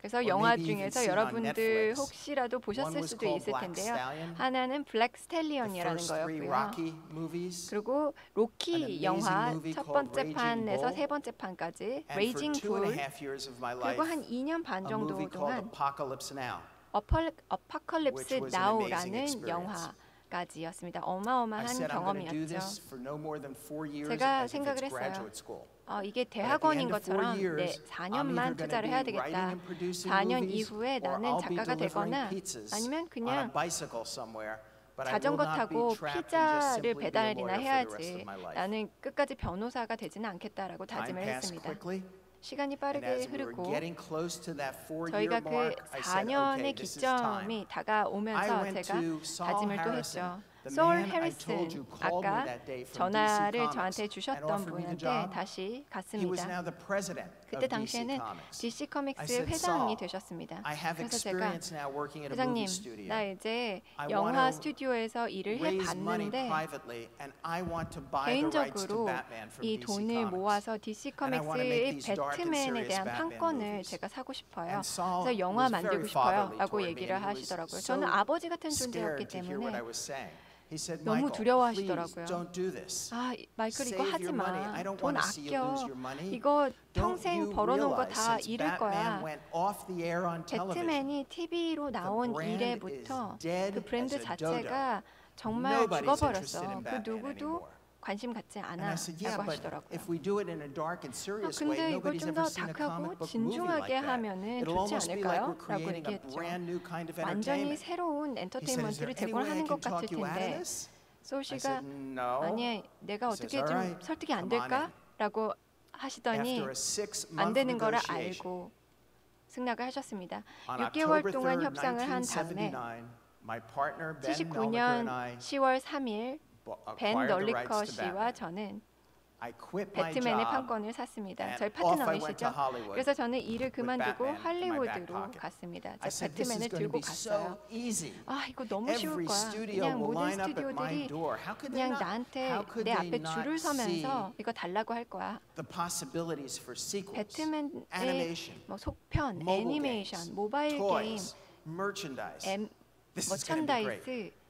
그래서 or 영화 maybe even 중에서 seen on 여러분들 Netflix. 혹시라도 One 보셨을 was 수도 called 있을 Black 텐데요. Stallion. 하나는 블랙 The 스텔리언이라는 first three 거였고요. Rocky movies. 그리고 An 로키 amazing 영화 movie 첫 called 번째 Raging 판에서 Bull. 세 번째 판까지 And for 레이징 2.5 불 years of my life, 그리고 한 2년 반 a 정도 movie called 동안 Apocalypse Now. 어파컬립스 which was an amazing 나우라는 experience. 영화까지였습니다. I 어마어마한 said I'm going to do 경험이었죠. this for no more than 4 years 제가 as if 생각을 it's 했어요. graduate school. 이게 But at the 대학원인 end of 4 것처럼 years, I'm 4년만 either going to 투자를 be 해야 writing 되겠다. and producing 4년 movies, 이후에 or 나는 I'll be 작가가 delivering 되거나 pizzas 아니면 on a 그냥 bicycle somewhere. But I will 자전거 not be 타고 trapped and just 피자를 simply be a 배달이나 lawyer for the rest 해야지. of my life. 나는 끝까지 변호사가 되지는 않겠다라고 Time 다짐을 passed 했습니다. quickly, 시간이 and 빠르게 as we were 흐르고 getting close to that 4-year 저희가 그 mark, I said, okay, 4년의 this is time. 기점이 I 다가오면서 went 제가 to Saul 다짐을 또 Harrison, 했죠. the 소울 man I told you 해리슨 called me 아까 that day from DC 전화를 Comics 저한테 and 주셨던 offered me the 분한테 job. 다시 He was 갔습니다. now the president 그때 of DC 당시에는 Comics. DC I 코믹스의 said, 회장이 Saul, 되셨습니다. I have 그래서 제가 experience now working at a 회장님, movie studio. 나 이제 I 영화 want to 스튜디오에서 일을 raise money 해봤는데 privately, and I want to buy the rights to 개인적으로 Batman from 이 DC 돈을 Comics. 모아서 DC And I want to make 코믹스의 these dark and 배트맨에 serious 대한 Batman 판권을 movies. 제가 사고 싶어요. And Saul 그래서 영화 was 만들고 very 싶어요 fatherly 라고 toward me, 얘기를 and he was 하시더라고요. so 저는 아버지 같은 존재였기 scared to hear what 때문에 I was saying. He said, 너무 Michael, please 두려워하시더라고요. don't do this. 아, 마이클 이거 Save 하지 your money. I 마. don't 돈 want to see you lose 아껴. your money. 이거 Don't 평생 you 벌어놓은 거 realize 다 since 잃을 Batman 거야. went off the air on television, 배트맨이 TV로 나온 brand 이래부터 is dead 그 브랜드 as a 자체가 정말 Nobody's interested 죽어버렸어. in 그 Batman 누구도 anymore. 관심 갖지 And I said, yeah, 않아라고 but 하시더라고요. if we do it in a dark and serious way, 근데 이걸 nobody's 좀 ever 더 seen a 다크하고 comic book movie like 진중하게 that. 하면은 It'll 좋지 almost be like 않을까요? we're 라고 creating a 얘기했죠. brand new kind of 완전히 entertainment. 새로운 He said, is 엔터테인먼트를 there any way 제공하는 I 것 can talk 같을 you out of 텐데 this? 소울 I 씨가 said, no. 아니 내가 He 어떻게 says, 좀 "All right, 설득이 안 come on 될까? 라고 하시더니 After a 안 6-month 되는 거를 negotiation, 알고 승낙을 하셨습니다. on 6개월 October 동안 3rd, 협상을 한 다음에 1979, my partner Ben Melniker 79년 and I 10월 3일 벤 acquired the 널리커 rights to 씨와 Batman. 저는 I quit my 배트맨의 job 판권을 샀습니다. and 저희 off I went to 파트너이시죠. Hollywood. 그래서 저는 일을 그만두고 Batman in my back 할리우드로 pocket. 갔습니다. I 저 said, this is 배트맨을 going to 들고 be so 갔어요. easy. 아 이거 너무 쉬울 Every 거야. studio 그냥 will 모든 line up at my 스튜디오들이 door. How could they 그냥 not? 나한테 How could 내 they 앞에 not 줄을 see 서면서 이거 달라고 할 거야. the possibilities for sequels, 배트맨의 animation, 뭐 속편, mobile 애니메이션, games, 모바일 게임, toys, merchandise? This is going to be great. 머천다이스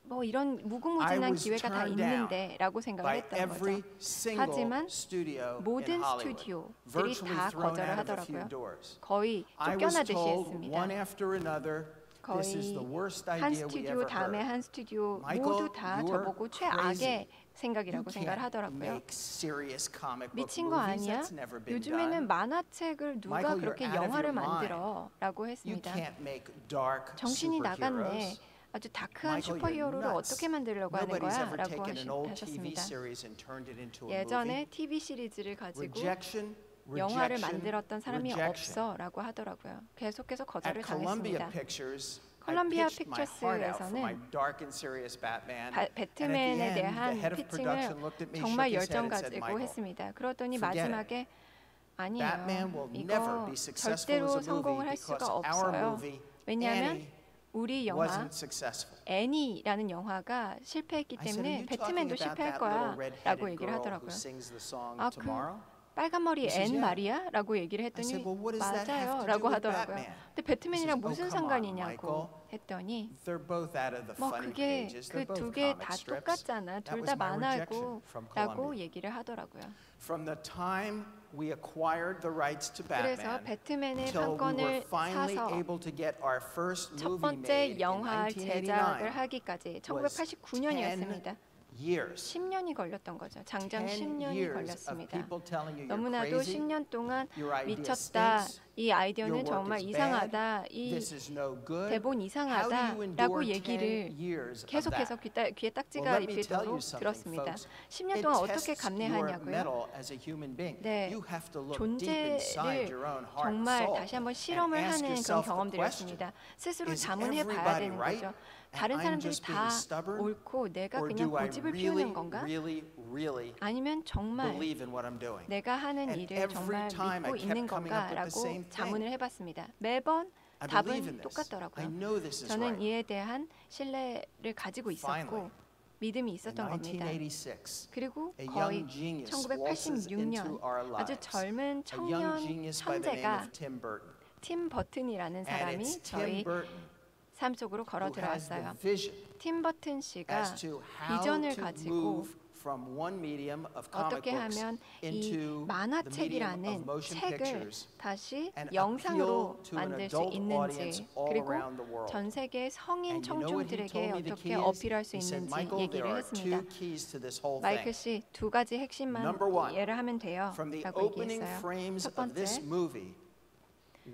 뭐 이런 I 무궁무진한 was 기회가 다 turned down 있는데라고 생각을 by 했던 every 거죠. single 하지만 studio in 모든 Hollywood, 스튜디오들이 virtually 다 thrown 거절을 out of a few 하더라고요. doors. 거의 I was 쫓겨나듯이 told 했습니다. one after another, this is the 거의 worst 한 idea we 스튜디오 ever 다음에 heard. 한 스튜디오 Michael, 모두 다 you're 저보고 crazy. 최악의 You 생각이라고 생각을 can't 하더라고요. make serious comic book 미친 거 movies. 아니야? That's never been 요즘에는 done. 만화책을 누가 Michael, 그렇게 you're out of 영화를 your mind. 만들어?라고 You 했습니다. can't make dark 정신이 나갔네. superheroes. 아주 다크한 Michael, you're 슈퍼히어로를 nuts. 어떻게 만들려고 하는 Nobody's 거야? ever 라고 taken an old TV 하셨습니다. series and turned it into a 예전에 movie. TV 시리즈를 가지고 Rejection, 영화를 rejection, 만들었던 사람이 rejection. 없어라고 하더라고요. 계속해서 At 거절을 Columbia 당했습니다. Pictures, I 콜럼비아 pitched my heart out for my 픽처스에서는 dark and serious Batman. 배트맨에 And at the 대한 end, the head of 피칭을 production looked at me, 정말 shook his head 열정 and said, 가지고 "Michael, 했습니다. 그러더니 forget it. 마지막에 아니에요. Batman will never 이거 be successful 절대로 as a 성공을 movie 할 because 수가 our 없어요. movie, 왜냐하면 Annie, 우리 영화 wasn't successful." 애니라는 영화가 실패했기 I said, "Are 때문에 you talking 배트맨도 about 실패할 that 거야 little red-headed 라고 얘기를 girl who 하더라고요. sings the song 아, 그 tomorrow?" 빨간 머리 He says, 앤 "Yeah." 말이야? 라고 얘기를 I 했더니 said, "Well, what does that have 맞아요 to 라고 do with 하더라고요. Batman?" 근데 배트맨이랑 He says, 무슨 "Oh, come on, 상관이냐고 Michael. 했더니 They're both out of the 뭐 funny 그게 pages. 그 They're both 두 개 comic 다 strips. 똑같잖아. That 둘 was 다 my rejection 만화고 from 라고 Columbia. 얘기를 하더라고요. From the time we acquired the rights to 그래서 Batman 배트맨의 till we were 판권을 finally 사서 able to get our first 첫 movie 번째 made in 영화 제작을 1989 하기까지 was 1989년이었습니다. years. 10년이 걸렸던 거죠. 장장 10 10년이 years of 걸렸습니다. people telling you you're 너무나도 crazy, 10년 동안 your idea 미쳤다. stinks, 이 아이디어는 your work 정말 is 이상하다. bad, 이 this is no good. 대본 How do you 이상하다라고 endure 10 얘기를 years of 계속해서 that? 귀에 딱지가 Well, let me tell you 입히도록 something, 들었습니다. folks. 10년 It 동안 어떻게 tests your 감내하냐고요? mettle as a human being. 네, You have to look deep 존재를 inside your own heart and 정말 soul 다시 한번 and 실험을 ask 하는 그런 yourself the question. 경험들이었습니다. 스스로 Is 자문해 봐야 everybody 되는 right? 거죠. And 다른 I'm 사람들이 just 다 being stubborn? 옳고 내가 Or 그냥 do I 고집을 really, 피우는 건가? really 아니면 정말 believe in what I'm doing? 내가 하는 And 일을 정말 every time I 믿고 kept 있는 coming up with the 건가라고 same 자문을 thing. 해봤습니다. 매번 I believe 답은 in this. I 똑같더라고요. know this is 저는 right. 이에 대한 신뢰를 가지고 Finally, 있었고 믿음이 In 있었던 겁니다. 1986, 그리고 a 거의 young genius waltzes 1986년 into our 아주 lives. 젊은 A young 청년 genius by the name 천재가 of Tim Burton. 팀 버튼이라는 And 사람이 it's 저희 Tim Burton 삶 속으로 걸어 who has the 들어왔어요. vision 팀 버튼 씨가 as to how 비전을 to 가지고 move from one medium of comic 어떻게 books 하면 이 into the medium of 만화책이라는 motion 책을 pictures 다시 and 영상으로 appeal to an 만들 수 adult audience 있는지 all 그리고 around the world. 전 세계 성인 And you know what he 청중들에게 told me the 어떻게 key is? 어필할 수 He said, 있는지 Michael, there 얘기를 are 했습니다. two keys to this whole 마이클 thing. 씨, 두 가지 핵심만 Number one, 이해를 하면 돼요. From the 라고 opening 얘기했어요. frames 첫 of this 번째, movie,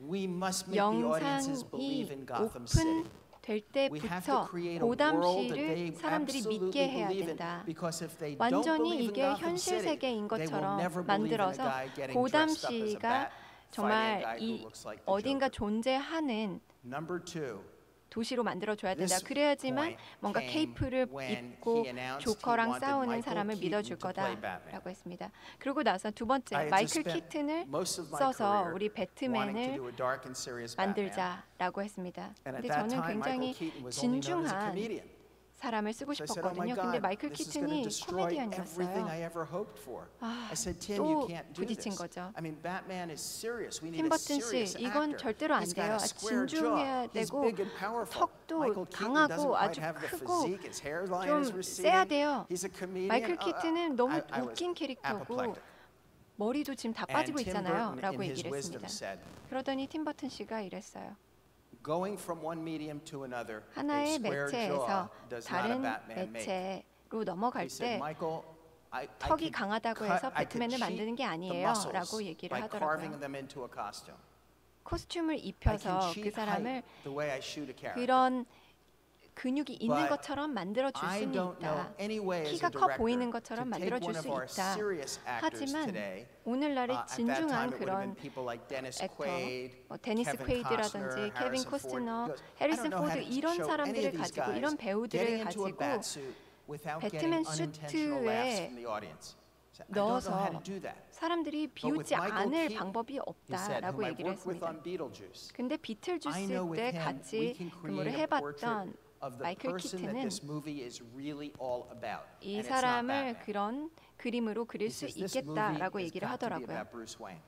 we must make the audiences believe in 영상이 Gotham City. 오픈될 We have to 때부터 create a world that 고담시를 they 사람들이 absolutely 믿게 해야 believe in. 된다. Because if they don't 완전히 believe in 이게 Gotham 현실 City, 세계인 they will 것처럼 never believe in a 만들어서 guy getting dressed up as a 고담시가 bat, fighting a 정말 guy who 이 looks like the 어딘가 Joker. 존재하는 Number two, 도시로 만들어줘야 된다. This 그래야지만 point 뭔가 came 케이프를 when 입고 he announced he 조커랑 wanted 싸우는 Michael 사람을 Keaton 믿어줄 to play 거다라고 Batman. 했습니다. 그리고 나서 두 번째, I had 마이클 just spent 키튼을 most of my 써서 career 우리 wanting to 배트맨을 do a dark and serious Batman. 만들자라고 했습니다. And 근데 at that 저는 time, 굉장히 Michael Keaton was only known as a 진중한 comedian. 사람을 쓰고 So I said, "Oh my 싶었거든요. 근데 God, 마이클 this is going to 키튼이 destroy everything 코미디언이었어요. I ever hoped for." 아, I said, "Tim, you 또 can't do 부딪힌 this. 거죠. I mean, Batman is serious. We need 팀 a 버튼 serious 씨, 이건 actor. 절대로 안 He's got 돼요. a square 진중해야 jaw. He's 되고 big and powerful. 턱도 Michael Keaton doesn't 강하고 quite 아주 have the 크고 physique. His hairline 좀 is 세야 receding. 돼요. He's a comedian. 마이클 키튼은 너무 I was 웃긴 캐릭터고 apoplectic. 머리도 지금 다 And 빠지고 Tim 있잖아요. Burton, 라고 in his 얘기를 wisdom, 했습니다. said, 그러더니 팀 버튼 씨가 이랬어요. "Going from one medium to another, a 하나의 square jaw 매체에서 does not a 다른 Batman make." 매체로 넘어갈 He said, 때 "Michael, I 턱이 could 강하다고 cut- 해서 I could 배트맨을 cheat 만드는 게 the 아니에요. muscles 라고 얘기를 by carving 하더라고요. them into a costume. 코스튬을 I can 입혀서 cheat 그 사람을 height the way I shoot a character. 그런 근육이 있는 But 것처럼 만들어 줄 I 수는 don't know 있다. any way as a 키가 커 director 보이는 to 것처럼 take 만들어 줄 one of 수 our 있다. serious actors 하지만 today. 오늘날의 At that time, 진중한 it would have been 그런 people like Dennis 액터, Quaid, 데니스 Kevin 퀘이드라든지 Costner, 케빈 Harrison Ford. 코스너, He goes, I 해리슨 don't know how 포드 to 이런 show any 사람들을 of these 가지고 guys 이런 배우들을 getting into a 가지고 batsuit without getting 배트맨 unintentional laughs 슈트에 from the audience. So I don't know how to 넣어서 do that. 사람들이 But with 비웃지 Michael 않을 Keaton, 방법이 He said, 없다라고 whom I 얘기를 worked with 했습니다. on Beetlejuice. 근데 I 비틀주스 know with 때 him we 같이 can 근무를 create a portrait 해봤던 of the 마이클 person that 키튼은 this movie is really all about. 이 And it's not 사람을 Batman. 그런 그림으로 그릴 He 수 says this movie 있겠다라고 has 얘기를 got to be 하더라고요. about Bruce Wayne.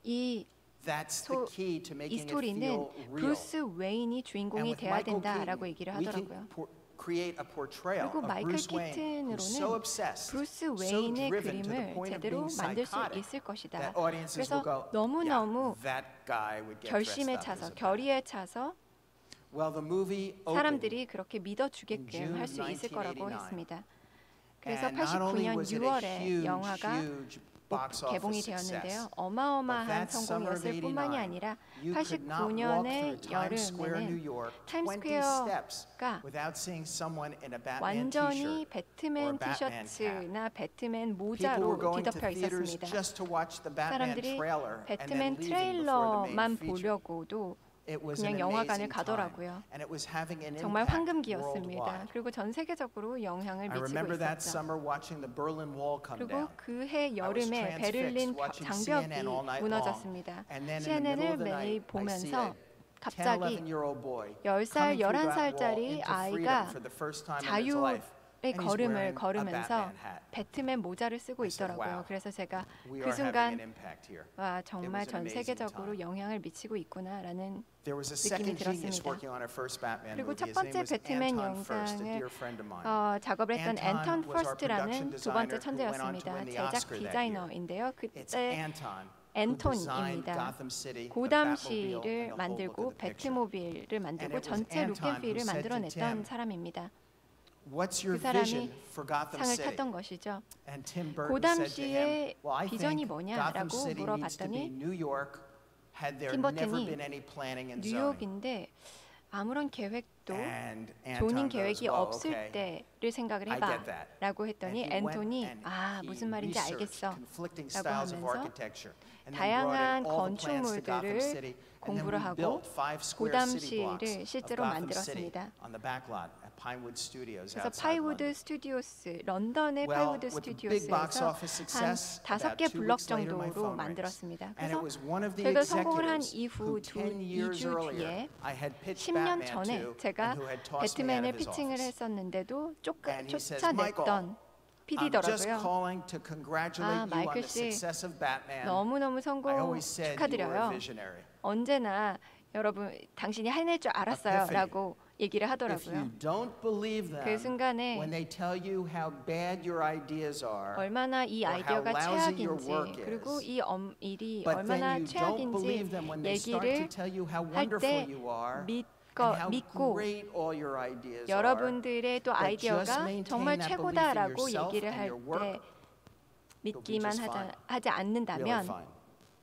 이 That's the key to 이 making it 스토리는 feel real. 브루스 웨인이 And 주인공이 with 돼야 Michael 된다라고 Keaton, 얘기를 we can 하더라고요. create a portrayal 그리고 of 마이클 Bruce Wayne who's so 키튼으로는 obsessed, 브루스 so 웨인의 driven to the 그림을 point of 제대로 being 만들 수 psychotic 있을 것이다. that audiences 그래서 will go, 너무너무 yeah, that guy would get dressed 결심에 up as 차서 a Batman. 결의에 차서 Well, the movie opened, 사람들이 그렇게 in 믿어주게끔 June 할 of 수 있을 거라고 1989. 했습니다. 그래서 and not only 89년 was it a 6월에 huge, 영화가 huge box 개봉이 office success, 되었는데요. 어마어마한 but that summer of 성공이었을 뿐만이 89, 아니라 you could not walk through 89년의 Times Square, New 여름에는 York, 20 steps 타임스퀘어가 without seeing someone in a Batman 완전히 t-shirt or 배트맨 a Batman cap. 티셔츠나 배트맨 People were 모자로 going to 뒤덮여 theaters 있었습니다. just to watch the Batman 사람들이 trailer and then 배트맨 leaving before the main 트레일러만 feature. 보려고도 It was 그냥 an 영화관을 amazing time, 가더라고요. and it was having an 정말 impact 황금기였습니다. worldwide. 그리고 전 세계적으로 영향을 I 미치고 remember that 있었죠. summer watching the Berlin Wall come 그리고 down. 그해 I was 여름에 transfixed 베를린 watching 장벽이 CNN all night long. 무너졌습니다. And then in the middle CNN을 of the 매일 night, I see 보면서 a 10, 갑자기 11-year-old boy 10살, coming through that wall 11살짜리 into 아이가 freedom for the first time in his life. 자유의 And he's 걸음을 wearing a 걸으면서 Batman hat. 배트맨 모자를 쓰고 I said, 있더라고요. wow, 그래서 제가 We 그 are having an 순간 impact here. 와, 정말 It was an 전 amazing 세계적으로 time. 영향을 미치고 있구나라는 There was a 느낌이 second genius 들었습니다. working on our first Batman 그리고 movie. 첫 His name 번째 was 배트맨 Anton Furst, a 영상을 dear friend of mine. 작업을 했던 Anton 앤턴 was our 퍼스트라는 production 두 번째 designer who went on to 천재였습니다. win the 제작 Oscar that year. 디자이너인데요. It's 그때 Anton who designed 앤톤입니다. Gotham City, the 고담시를 Batmobile, and the whole 만들고 look of the picture. 배트모빌을 만들고 And it was 전체 Anton 룩앤필을 who said to 만들어냈던 Tim, 사람입니다. What's your 그 사람이 vision for Gotham 상을 City? 탔던 것이죠. And Tim Burton 고담 said to him, 씨의 well, I 비전이 think 뭐냐라고 Gotham City needs to be 물어봤더니 New York had there 팀 never 버튼이 been any planning and zoning. 뉴욕인데 아무런 계획도 And 조닝 Anton goes, 계획이 well, 없을 okay. 때를 생각을 I 해봐 get that. 라고 And 했더니 he went 앤톤이 and 아 he 무슨 말인지 researched 알겠어 conflicting 라고 styles of 하면서 architecture and then brought 다양한 in all the plans to Gotham 건축물들을 City and then 공부를 we 하고 built 5 square city blocks 고담시를 of 실제로 Gotham City 만들었습니다. on the back lot at Pinewood Studios 그래서 outside 파이우드 London. 스튜디오스 런던의 Well, 파이우드 with the big box 스튜디오스에서 office 한 success, 5개 about 2 블럭 weeks later, my 정도로 phone rings. 만들었습니다. And it 그래서 was one of the 제가 성공을 한 executives 이후 who 10 years 2주 earlier 뒤에 I had pitched 10년 Batman 전에 to 제가 and who had tossed me out 배트맨을 of his 피칭을 office. 했었는데도 And he says, 쫓아냈던 I'm just PD더라고요. calling to congratulate you on 마이클 the 씨, success of Batman. 너무너무 I always said you were a 축하드려요. visionary. 언제나 여러분 당신이 해낼 줄 알았어요 Epiphany. 라고 얘기를 If you 하더라고요. don't believe 그 them 순간에 when they tell you how bad your ideas are, 얼마나 이 or how 아이디어가 lousy your 최악인지 work 그리고 is, 이 일이 but 얼마나 then you don't believe 최악인지 them when they start to 얘기를 tell you how 할 wonderful 때 you are and how 믿고 great all your ideas are. 여러분들의 또 but just 아이디어가 maintain 정말 that belief in 최고다라고 yourself 얘기를 and 할 your work, 때 믿기만 just fine. 하지 Really 않는다면 fine.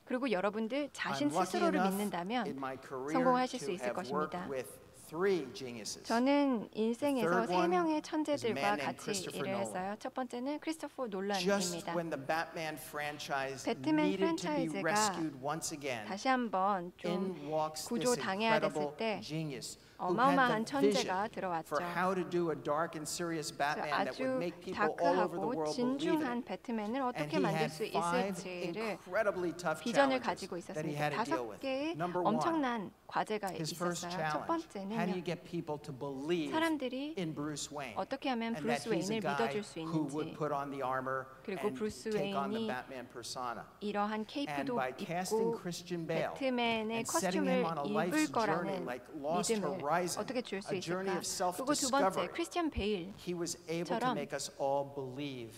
그리고 여러분들 자신 I'm lucky 스스로를 enough 믿는다면 in my career 성공하실 수 to 있을 have worked 것입니다. with 3 geniuses. 저는 인생에서 The third 3명의 one is a 천재들과 man named 같이 Christopher 일을 Nolan. 했어요. 첫 번째는 크리스토퍼 Just 놀란입니다. when the Batman franchise 배트맨 needed to be 프랜차이즈가 rescued once again, 다시 한번 좀 in walks 구조 this 당해야 됐을 incredible 때 genius who 어마어마한 had the vision 천재가 들어왔죠. for how to do a dark and serious Batman that would 아주 make people all over the 다크하고 world believe in 진중한 it. 배트맨을 And 어떻게 he 만들 had 수 5 있을지를 incredibly tough 비전을 challenges 가지고 that he 있었습니다. had to deal with. 5개의 Number 1, 엄청난 과제가 his first 있었어요. 첫 challenge 번째는 How do you 거거든요. get people to believe 사람들이 in Bruce Wayne? 어떻게 하면 And that 브루스 he's a 웨인을 guy 믿어줄 수 who would 있는지, put on the armor 그리고 and 브루스 take on the 웨인이 Batman persona. 이러한 And 케이프도 by casting 입고 Christian Bale 배트맨의 and setting him 커스튬을 on a 입을 life's journey 거라는 like Lost 믿음을 Horizon, 어떻게 줄 수 a journey 있을까? of 그리고 두 번째, self-discovery, 크리스티안 베일 he was able to 처럼 make us all believe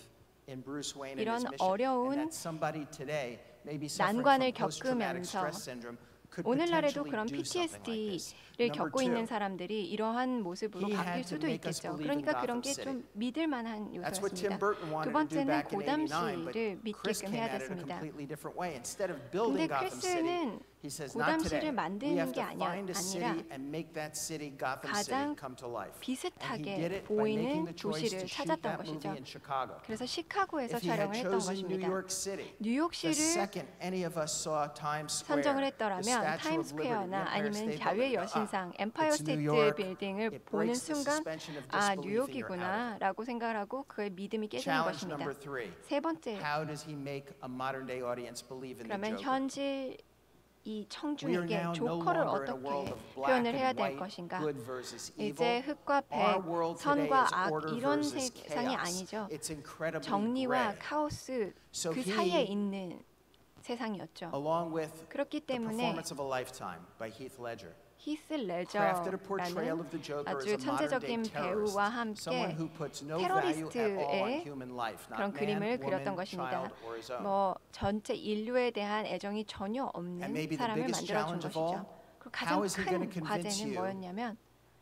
in Bruce Wayne and 이런 his mission. 어려운 And that somebody today maybe suffering 난관을 from post-traumatic 겪으면서 stress syndrome could 오늘날에도 potentially 그런 do something like this. PTSD를 Number 겪고 있는 two, 사람들이 이러한 모습으로 he 바뀔 had to 수도 make us 있겠죠. believe in 그러니까 그런 Gotham 게 City. 좀 믿을 만한 That's what Tim 요소였습니다. Burton 두 wanted to do 번째는 back in 89, but 고담시를 Chris 믿게끔 came 해야 at it a 됐습니다. completely different way. Instead of 근데 building Gotham City, 크리스는 he says, not today. 고담시를 We 만드는 have 게 to find a city 아니라 and make that city, Gotham City, 가장 come to life. And he 비슷하게 did it by 보이는 making the choice 도시를 to shoot 찾았던 that 것이죠. movie in Chicago. 그래서 시카고에서 If he had 촬영을 했던 chosen New 것입니다. York City, the 뉴욕시를 second any of us saw Times Square, 선정을 the 했더라면 Statue of Liberty, the 타임스퀘어나 Empire 아니면 State 자유의 Building, 여신상, 엠파이어 it's New 스테이트 York. 빌딩을 It 보는 breaks the 순간 suspension of 아 disbelief in your habit. 뉴욕이구나라고 생각을 하고 그의 믿음이 깨지는 Challenge 것입니다. number 3. 세 번째, How does he make a modern day audience believe in the 그러면 Joker? 현실 이 We are 청중에게 now no 조커를 longer in a 어떻게 world of black 표현을 해야 and 될 white, 것인가? good versus 이제 evil. 흑과 Our 백, world today 선과 is 악 order 이런 versus 세상이 chaos. 아니죠. It's incredibly 정리와 gray. 카오스 So 그 he- 사이에 있는 세상이었죠. Along with 그렇기 the 때문에 performance of a lifetime by Heath Ledger. 히스 crafted a portrayal 레저라는 of the Joker 아주 as a modern 천재적인 day terrorist, 배우와 someone 함께 who puts no value at all on 테러리스트의 human life, 그런 not 그림을 man, 그렸던 woman, 것입니다. child, or his own. 뭐 전체 인류에 대한 애정이 전혀 And 없는 maybe the 사람을 biggest 만들어준 challenge of all, 것이죠. 그리고 how 가장 is he going to 큰 convince 과제는 you 뭐였냐면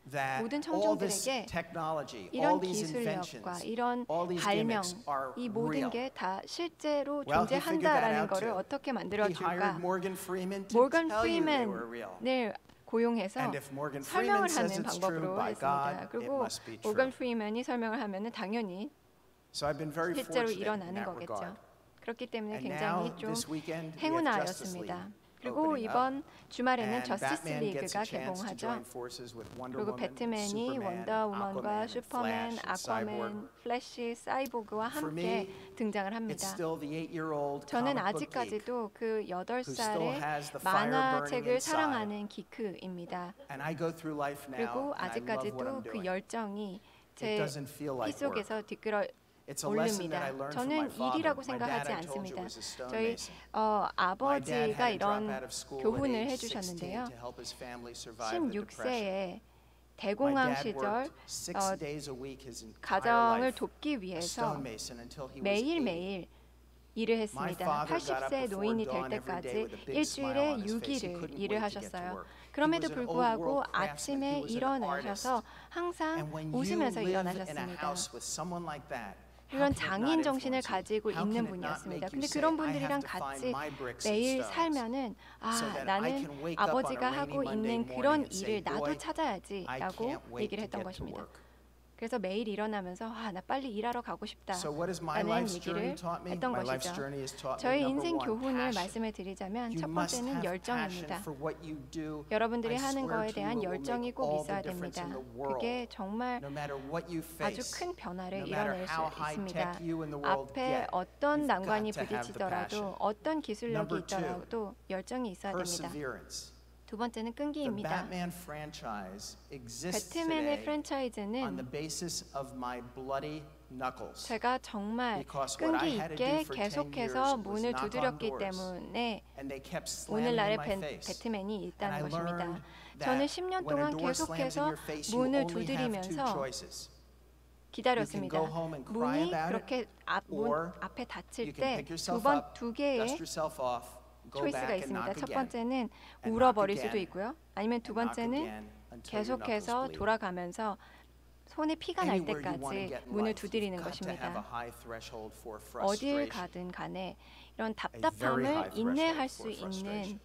that 모든 all this 청중들에게 technology, all 이런 these 기술력과 inventions, 이런 all these 발명, gimmicks are 이 모든 real. 게 다 실제로 Well, he figured that 존재한다라는 out 거를 too. 어떻게 He 만들어줄까? hired Morgan Freeman to 모건 tell you they were real. 프리맨을 고용해서 And if Morgan Freeman 설명을 says 하는 it's true 방법으로 by 했습니다. God, it 그리고 must be true. 모건 프리맨이 설명을 하면은 당연히 So I've been very 실제로 fortunate in 일어나는 that 거겠죠. regard. 그렇기 때문에 And now 굉장히 좀 this weekend we have Justice League 행운아였습니다. 그리고 opening up. 이번 주말에는 And 저스티스 Batman gets 리그가 a chance to 개봉하죠. join forces with Wonder 그리고 Woman, 배트맨이 Superman, 원더우먼과 Aquaman, 슈퍼맨, and Flash, and Cyborg. 아쿠아맨, 플래시, 사이보그와 For 함께 me, 등장을 It's 합니다. still the 8-year-old 저는 comic book geek 아직까지도 그 who still 8살의 has the fire burning 만화책을 inside. 사랑하는 기크입니다. And I go through life now 그리고 and I love what I'm 아직까지도 그 doing. 열정이 It 제 doesn't feel 피 like work. 속에서 뒤끌어 It's a lesson that I 올립니다. learned from my 저는 father. 일이라고 My dad, 생각하지 I told you, 않습니다. was a 저희 stonemason. My dad 아버지가 had to drop 이런 out of school at 교훈을 age 16 해주셨는데요. to help his family survive the depression. 16세에 My 대공황 dad 시절 worked 6 days a week his entire 가정을 life, 돕기 a 위해서 stonemason until he was 80. 매일매일 일을 My 했습니다. father got up 80세 before 노인이 될 dawn every day 때까지 with a big smile 일주일에 on his face. He 6일을 couldn't 일을 wait to get to 하셨어요. work. He 그럼에도 was an old 불구하고 world craftsman. 아침에 He was an 일어나셔서 artist. 항상 And when you 웃으면서 live in a 일어나셨습니다. house with someone like that, 이런 how can it 장인 not 정신을 influence you? 가지고 How 있는 can it not 분이었습니다. make you 근데 say, 그런 I 분들이랑 have to find 같이 my bricks and 매일 stones 살면은 so that I 나는 can wake up on a 아버지가 rainy 하고 Monday 있는 morning 그런 and say, 일을 나도 boy, I 찾아야지라고 can't wait 얘기를 to 했던 get to 것입니다. work. 그래서 매일 일어나면서 나 빨리 일하러 가고 So what has my 싶다라는 life's journey 얘기를 taught me? 했던 My life's 것이죠. journey has taught me 저의 number 인생 one, 교훈을 passion. 말씀을 드리자면 You 첫 must 번째는 have 열정입니다. passion for what you do. 여러분들이 I 하는 swear 거에 to you, 대한 it will 열정이 make 꼭 all 있어야 the difference 됩니다. in the world. 그게 정말 No matter what you 아주 face, 큰 변화를 no matter 이뤄낼 수 how high 있습니다. tech you in the world 앞에 get, 어떤 you've 난관이 got to have the 부딪히더라도 passion. 어떤 기술력이 Number two, 있더라도 열정이 있어야 됩니다. Perseverance. 두 번째는 The 끈기입니다. Batman franchise exists 배트맨의 today on the 프랜차이즈는 basis of my bloody knuckles. 제가 정말 Because what I 끈기 had to do 있게 for 10 계속해서 years was 문을 knock on 두드렸기 doors. 때문에 And they kept slamming 오늘날의 in my face. 배트맨이 And I 있다는 것입니다. learned 저는 that 10년 when a 동안 door slams in 계속해서 your face, you 문을 only have two 두드리면서 choices. 기다렸습니다. You can go home and cry 문이 about it, 그렇게 문 or 앞에 닫힐 You can 때 pick yourself up, 두 개의 dust yourself off, go 초이스가 back and 있습니다. knock 첫 again. 번째는 and 울어버릴 knock 수도 again, 있고요. 아니면 두 and knock 번째는 again until your knuckles 계속해서 bleed. 돌아가면서 손에 피가 날 Anywhere you want to 때까지 get in 문을 life, 두드리는 you've got to have a 것입니다. high threshold for 어딜 frustration. 가든 간에 이런 very high 답답함을 threshold 인내할 for 수 frustration. 있는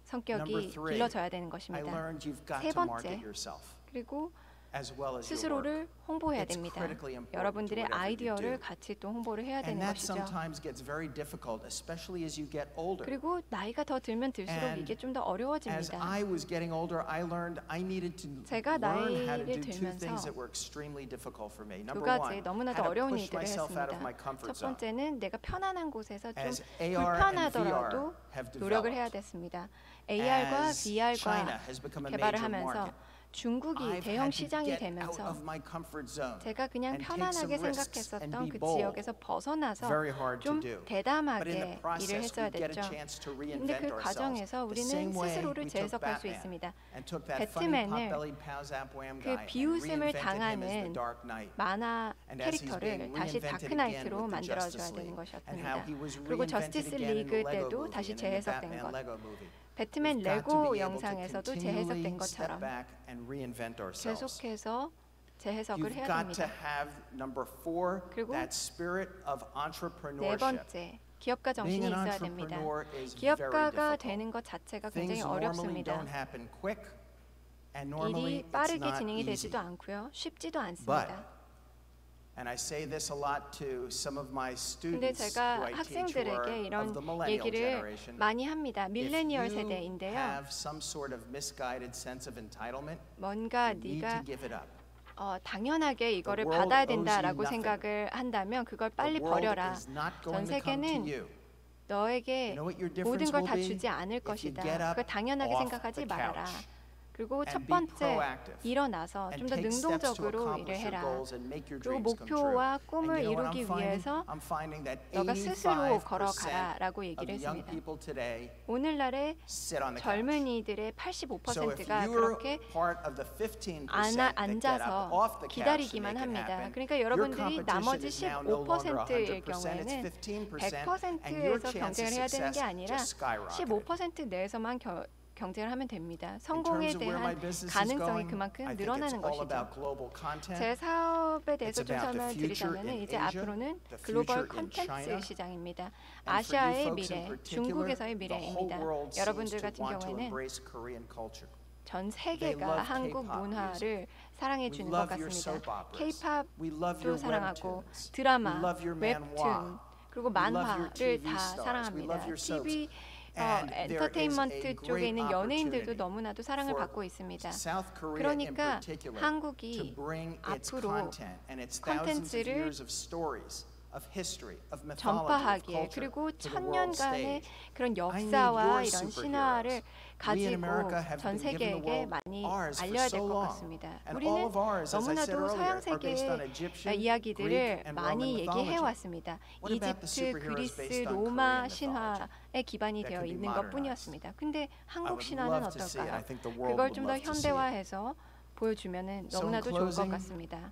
성격이 Number three, 길러져야 되는 I 것입니다. learned you've got 세 to market 번째, yourself 그리고 as well as your work. 스스로를 홍보해야 It's 됩니다. critically important 여러분들의 to whatever you 아이디어를 do. 같이 또 홍보를 해야 되는 And that 것이죠. sometimes gets very difficult, especially as you get older. 그리고 나이가 더 들면 들수록 And 이게 좀 더 As 어려워집니다. I was getting older, I learned I needed to 제가 learn how to 나이를 do two 들면서 things that were extremely difficult for me. 두 Number 가지 one, 너무나도 how to 어려운 push 일들을 myself out of my 했습니다. 첫 comfort zone. 번째는 내가 편안한 곳에서 좀 As AR and 불편하더라도 VR have 노력을 developed, 해야 됐습니다. AR과 as VR과 China has become a 개발을 major 하면서 market, 중국이 I've 대형 had to 시장이 get out 되면서 of my comfort zone 제가 그냥 and take some 편안하게 risks and 생각했었던 be 그 bold. 지역에서 벗어나서 Very hard to 좀 do. But in the 대담하게 일을 process, 했어야 we get a 됐죠. chance to 근데 reinvent 그 ourselves. 과정에서 The 우리는 same way 스스로를 we took 재해석할 수 Batman 있습니다. and took that funny 배트맨을 pot-bellied Pazap Wham 그 guy and 비웃음을 reinvented him as the 당하는 Dark Knight. 만화 And as he's 캐릭터를 being 다시 reinvented again 다크나이트로 with the 만들어줘야 Justice 되는 League, and how 것이었습니다. he was 그리고 reinvented 저스티스 again in the 리그 Lego 때도 movie 다시 and in the 재해석된 Batman 것. Lego movie. 배트맨 We've got to 레고 be able to 영상에서도 continually 재해석된 step 것처럼 back and reinvent ourselves. 계속해서 재해석을 You've 해야 got to 됩니다. have number 4, 그리고 that spirit of 네 entrepreneurship. 번째, 기업가 정신이 Being an 있어야 됩니다. entrepreneur is very 기업가가 difficult. 되는 것 자체가 Things 굉장히 normally 어렵습니다. don't happen quick, and normally 일이 it's 빠르게 not 진행이 easy. 되지도 않고요. 쉽지도 But, 않습니다. and I say this a lot to some of my 근데 students who 제가 I teach who are 학생들에게 이런 of the millennial 얘기를 generation. 많이 합니다. If 밀레니얼 you 세대인데요. have some sort of misguided sense of entitlement, 뭔가 you need to 네가 give it up. 당연하게 이거를 world 받아야 owes you 된다라고 nothing. 생각을 한다면 그걸 The 빨리 world 버려라. is not 전 going to come to 세계는 you. 너에게 You know what your 모든 difference 걸 will 다 be? 주지 않을 If you 것이다. get up 그걸 당연하게 off 생각하지 the 말아라. couch 그리고 and 첫 be 번째, proactive 일어나서 and 좀 더 take steps to 능동적으로 일을 accomplish your 해라. goals and make your 그리고 dreams come true. 목표와 꿈을 And you know what 이루기 I'm finding? 위해서 I'm finding that 너가 스스로 85% 걸어가라라고 of 얘기를 young 했습니다. people today 오늘날의 sit on the couch. 젊은이들의 So if 85%가 you're 그렇게 part of the 15% that get up 앉아서 off the couch to 기다리기만 make it 합니다. happen, 그러니까 your 여러분들이 competition 나머지 is now no longer 15%일 100%, it's 경우에는 15%, and your 100%에서 chance of 경쟁을 해야 되는 게 success 아니라 just skyrocketed. 15% 내에서만 경쟁을 하면 됩니다. In 성공에 terms of where my 대한 business is 가능성이 going, 그만큼 I think it's 늘어나는 all 것이죠. about global content. 제 사업에 대해서 It's 좀 about the 설명을 future 드리자면 in 이제 Asia, 앞으로는 the 글로벌 future in 콘텐츠 China, 시장입니다. And for you 아시아의 folks in 미래, particular, 중국에서의 the whole 미래입니다. world seems 여러분들 to 같은 want to 경우에는 embrace Korean culture. 전 They 세계가 love 한국 K-pop 문화를 We 사랑해 주는 것 love your 같습니다. soap operas. We love K-팝도 your 사랑하고 webtoons. 드라마, We love your 웹툰, manhwa. 그리고 We love your 만화를 TV 다 stars. We 사랑합니다. love your soaps. TV, And there is a 엔터테인먼트 쪽에 great 있는 연예인들도 opportunity 너무나도 사랑을 for 받고 있습니다. South Korea in 그러니까 particular to 한국이 bring its 앞으로 content and its thousands of 콘텐츠를 years of stories, of history, of mythology, of 전파하기에 culture 그리고 to the world 천년간의 stage. 그런 I need 역사와 your 이런 superheroes. 신화를 We in 가지고 America have 전 been giving the 세계에게 world 많이 ours for 알려야 될 so 것 long. 같습니다. And all 우리는 of ours, as I said 너무나도 earlier, 서양 are based on 세계의 Egyptian, 이야기들을 Greek, and Roman 많이 얘기해 mythology. 왔습니다. What about the 이집트, superheroes 그리스, based on 로마 Korean 신화에 기반이 that 되어 could be 있는 modernized? 것뿐이었습니다. 근데 I 한국 would 신화는 love to see it. I 어떨까요? think the world 그걸 would 좀 더 love to see it. 현대화해서 보여주면은 So in 너무나도 좋을 것 closing, 같습니다.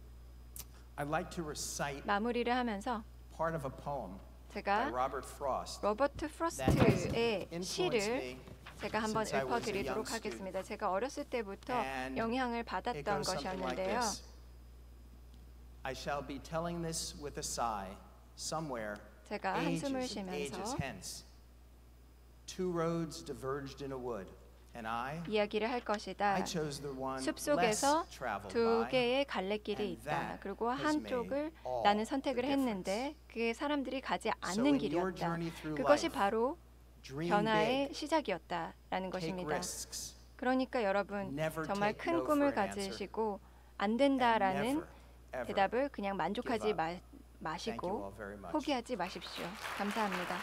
I'd like to recite 마무리를 하면서 part of a poem by 제가 Robert Frost 로버트 that has 프로스트의 influenced 시를 me 제가 한번 since I was a young 읽어드리도록 student. 하겠습니다. 제가 어렸을 때부터 And 영향을 It 받았던 goes something like 것이었는데요. this. I shall be telling this with a sigh somewhere 제가 한숨을 ages and ages 쉬면서 hence. Two roads diverged in a wood, and 이야기를 할 것이다. I chose the one less 숲속에서 traveled 두 by. 개의 갈래길이 and 있다. that 그리고 has 한쪽을 made all 나는 선택을 the difference. 했는데 그게 사람들이 가지 So 않는 in your 길이었다. journey through 그것이 life, 바로 Dream 변화의 big, 시작이었다라는 take 것입니다. risks, 그러니까 여러분 never 정말 take 큰 no 꿈을 for an answer, 가지시고 안 and 된다라는 never, ever 대답을 그냥 만족하지 give up. 마시고 Thank you all very much. 포기하지 마십시오. 감사합니다.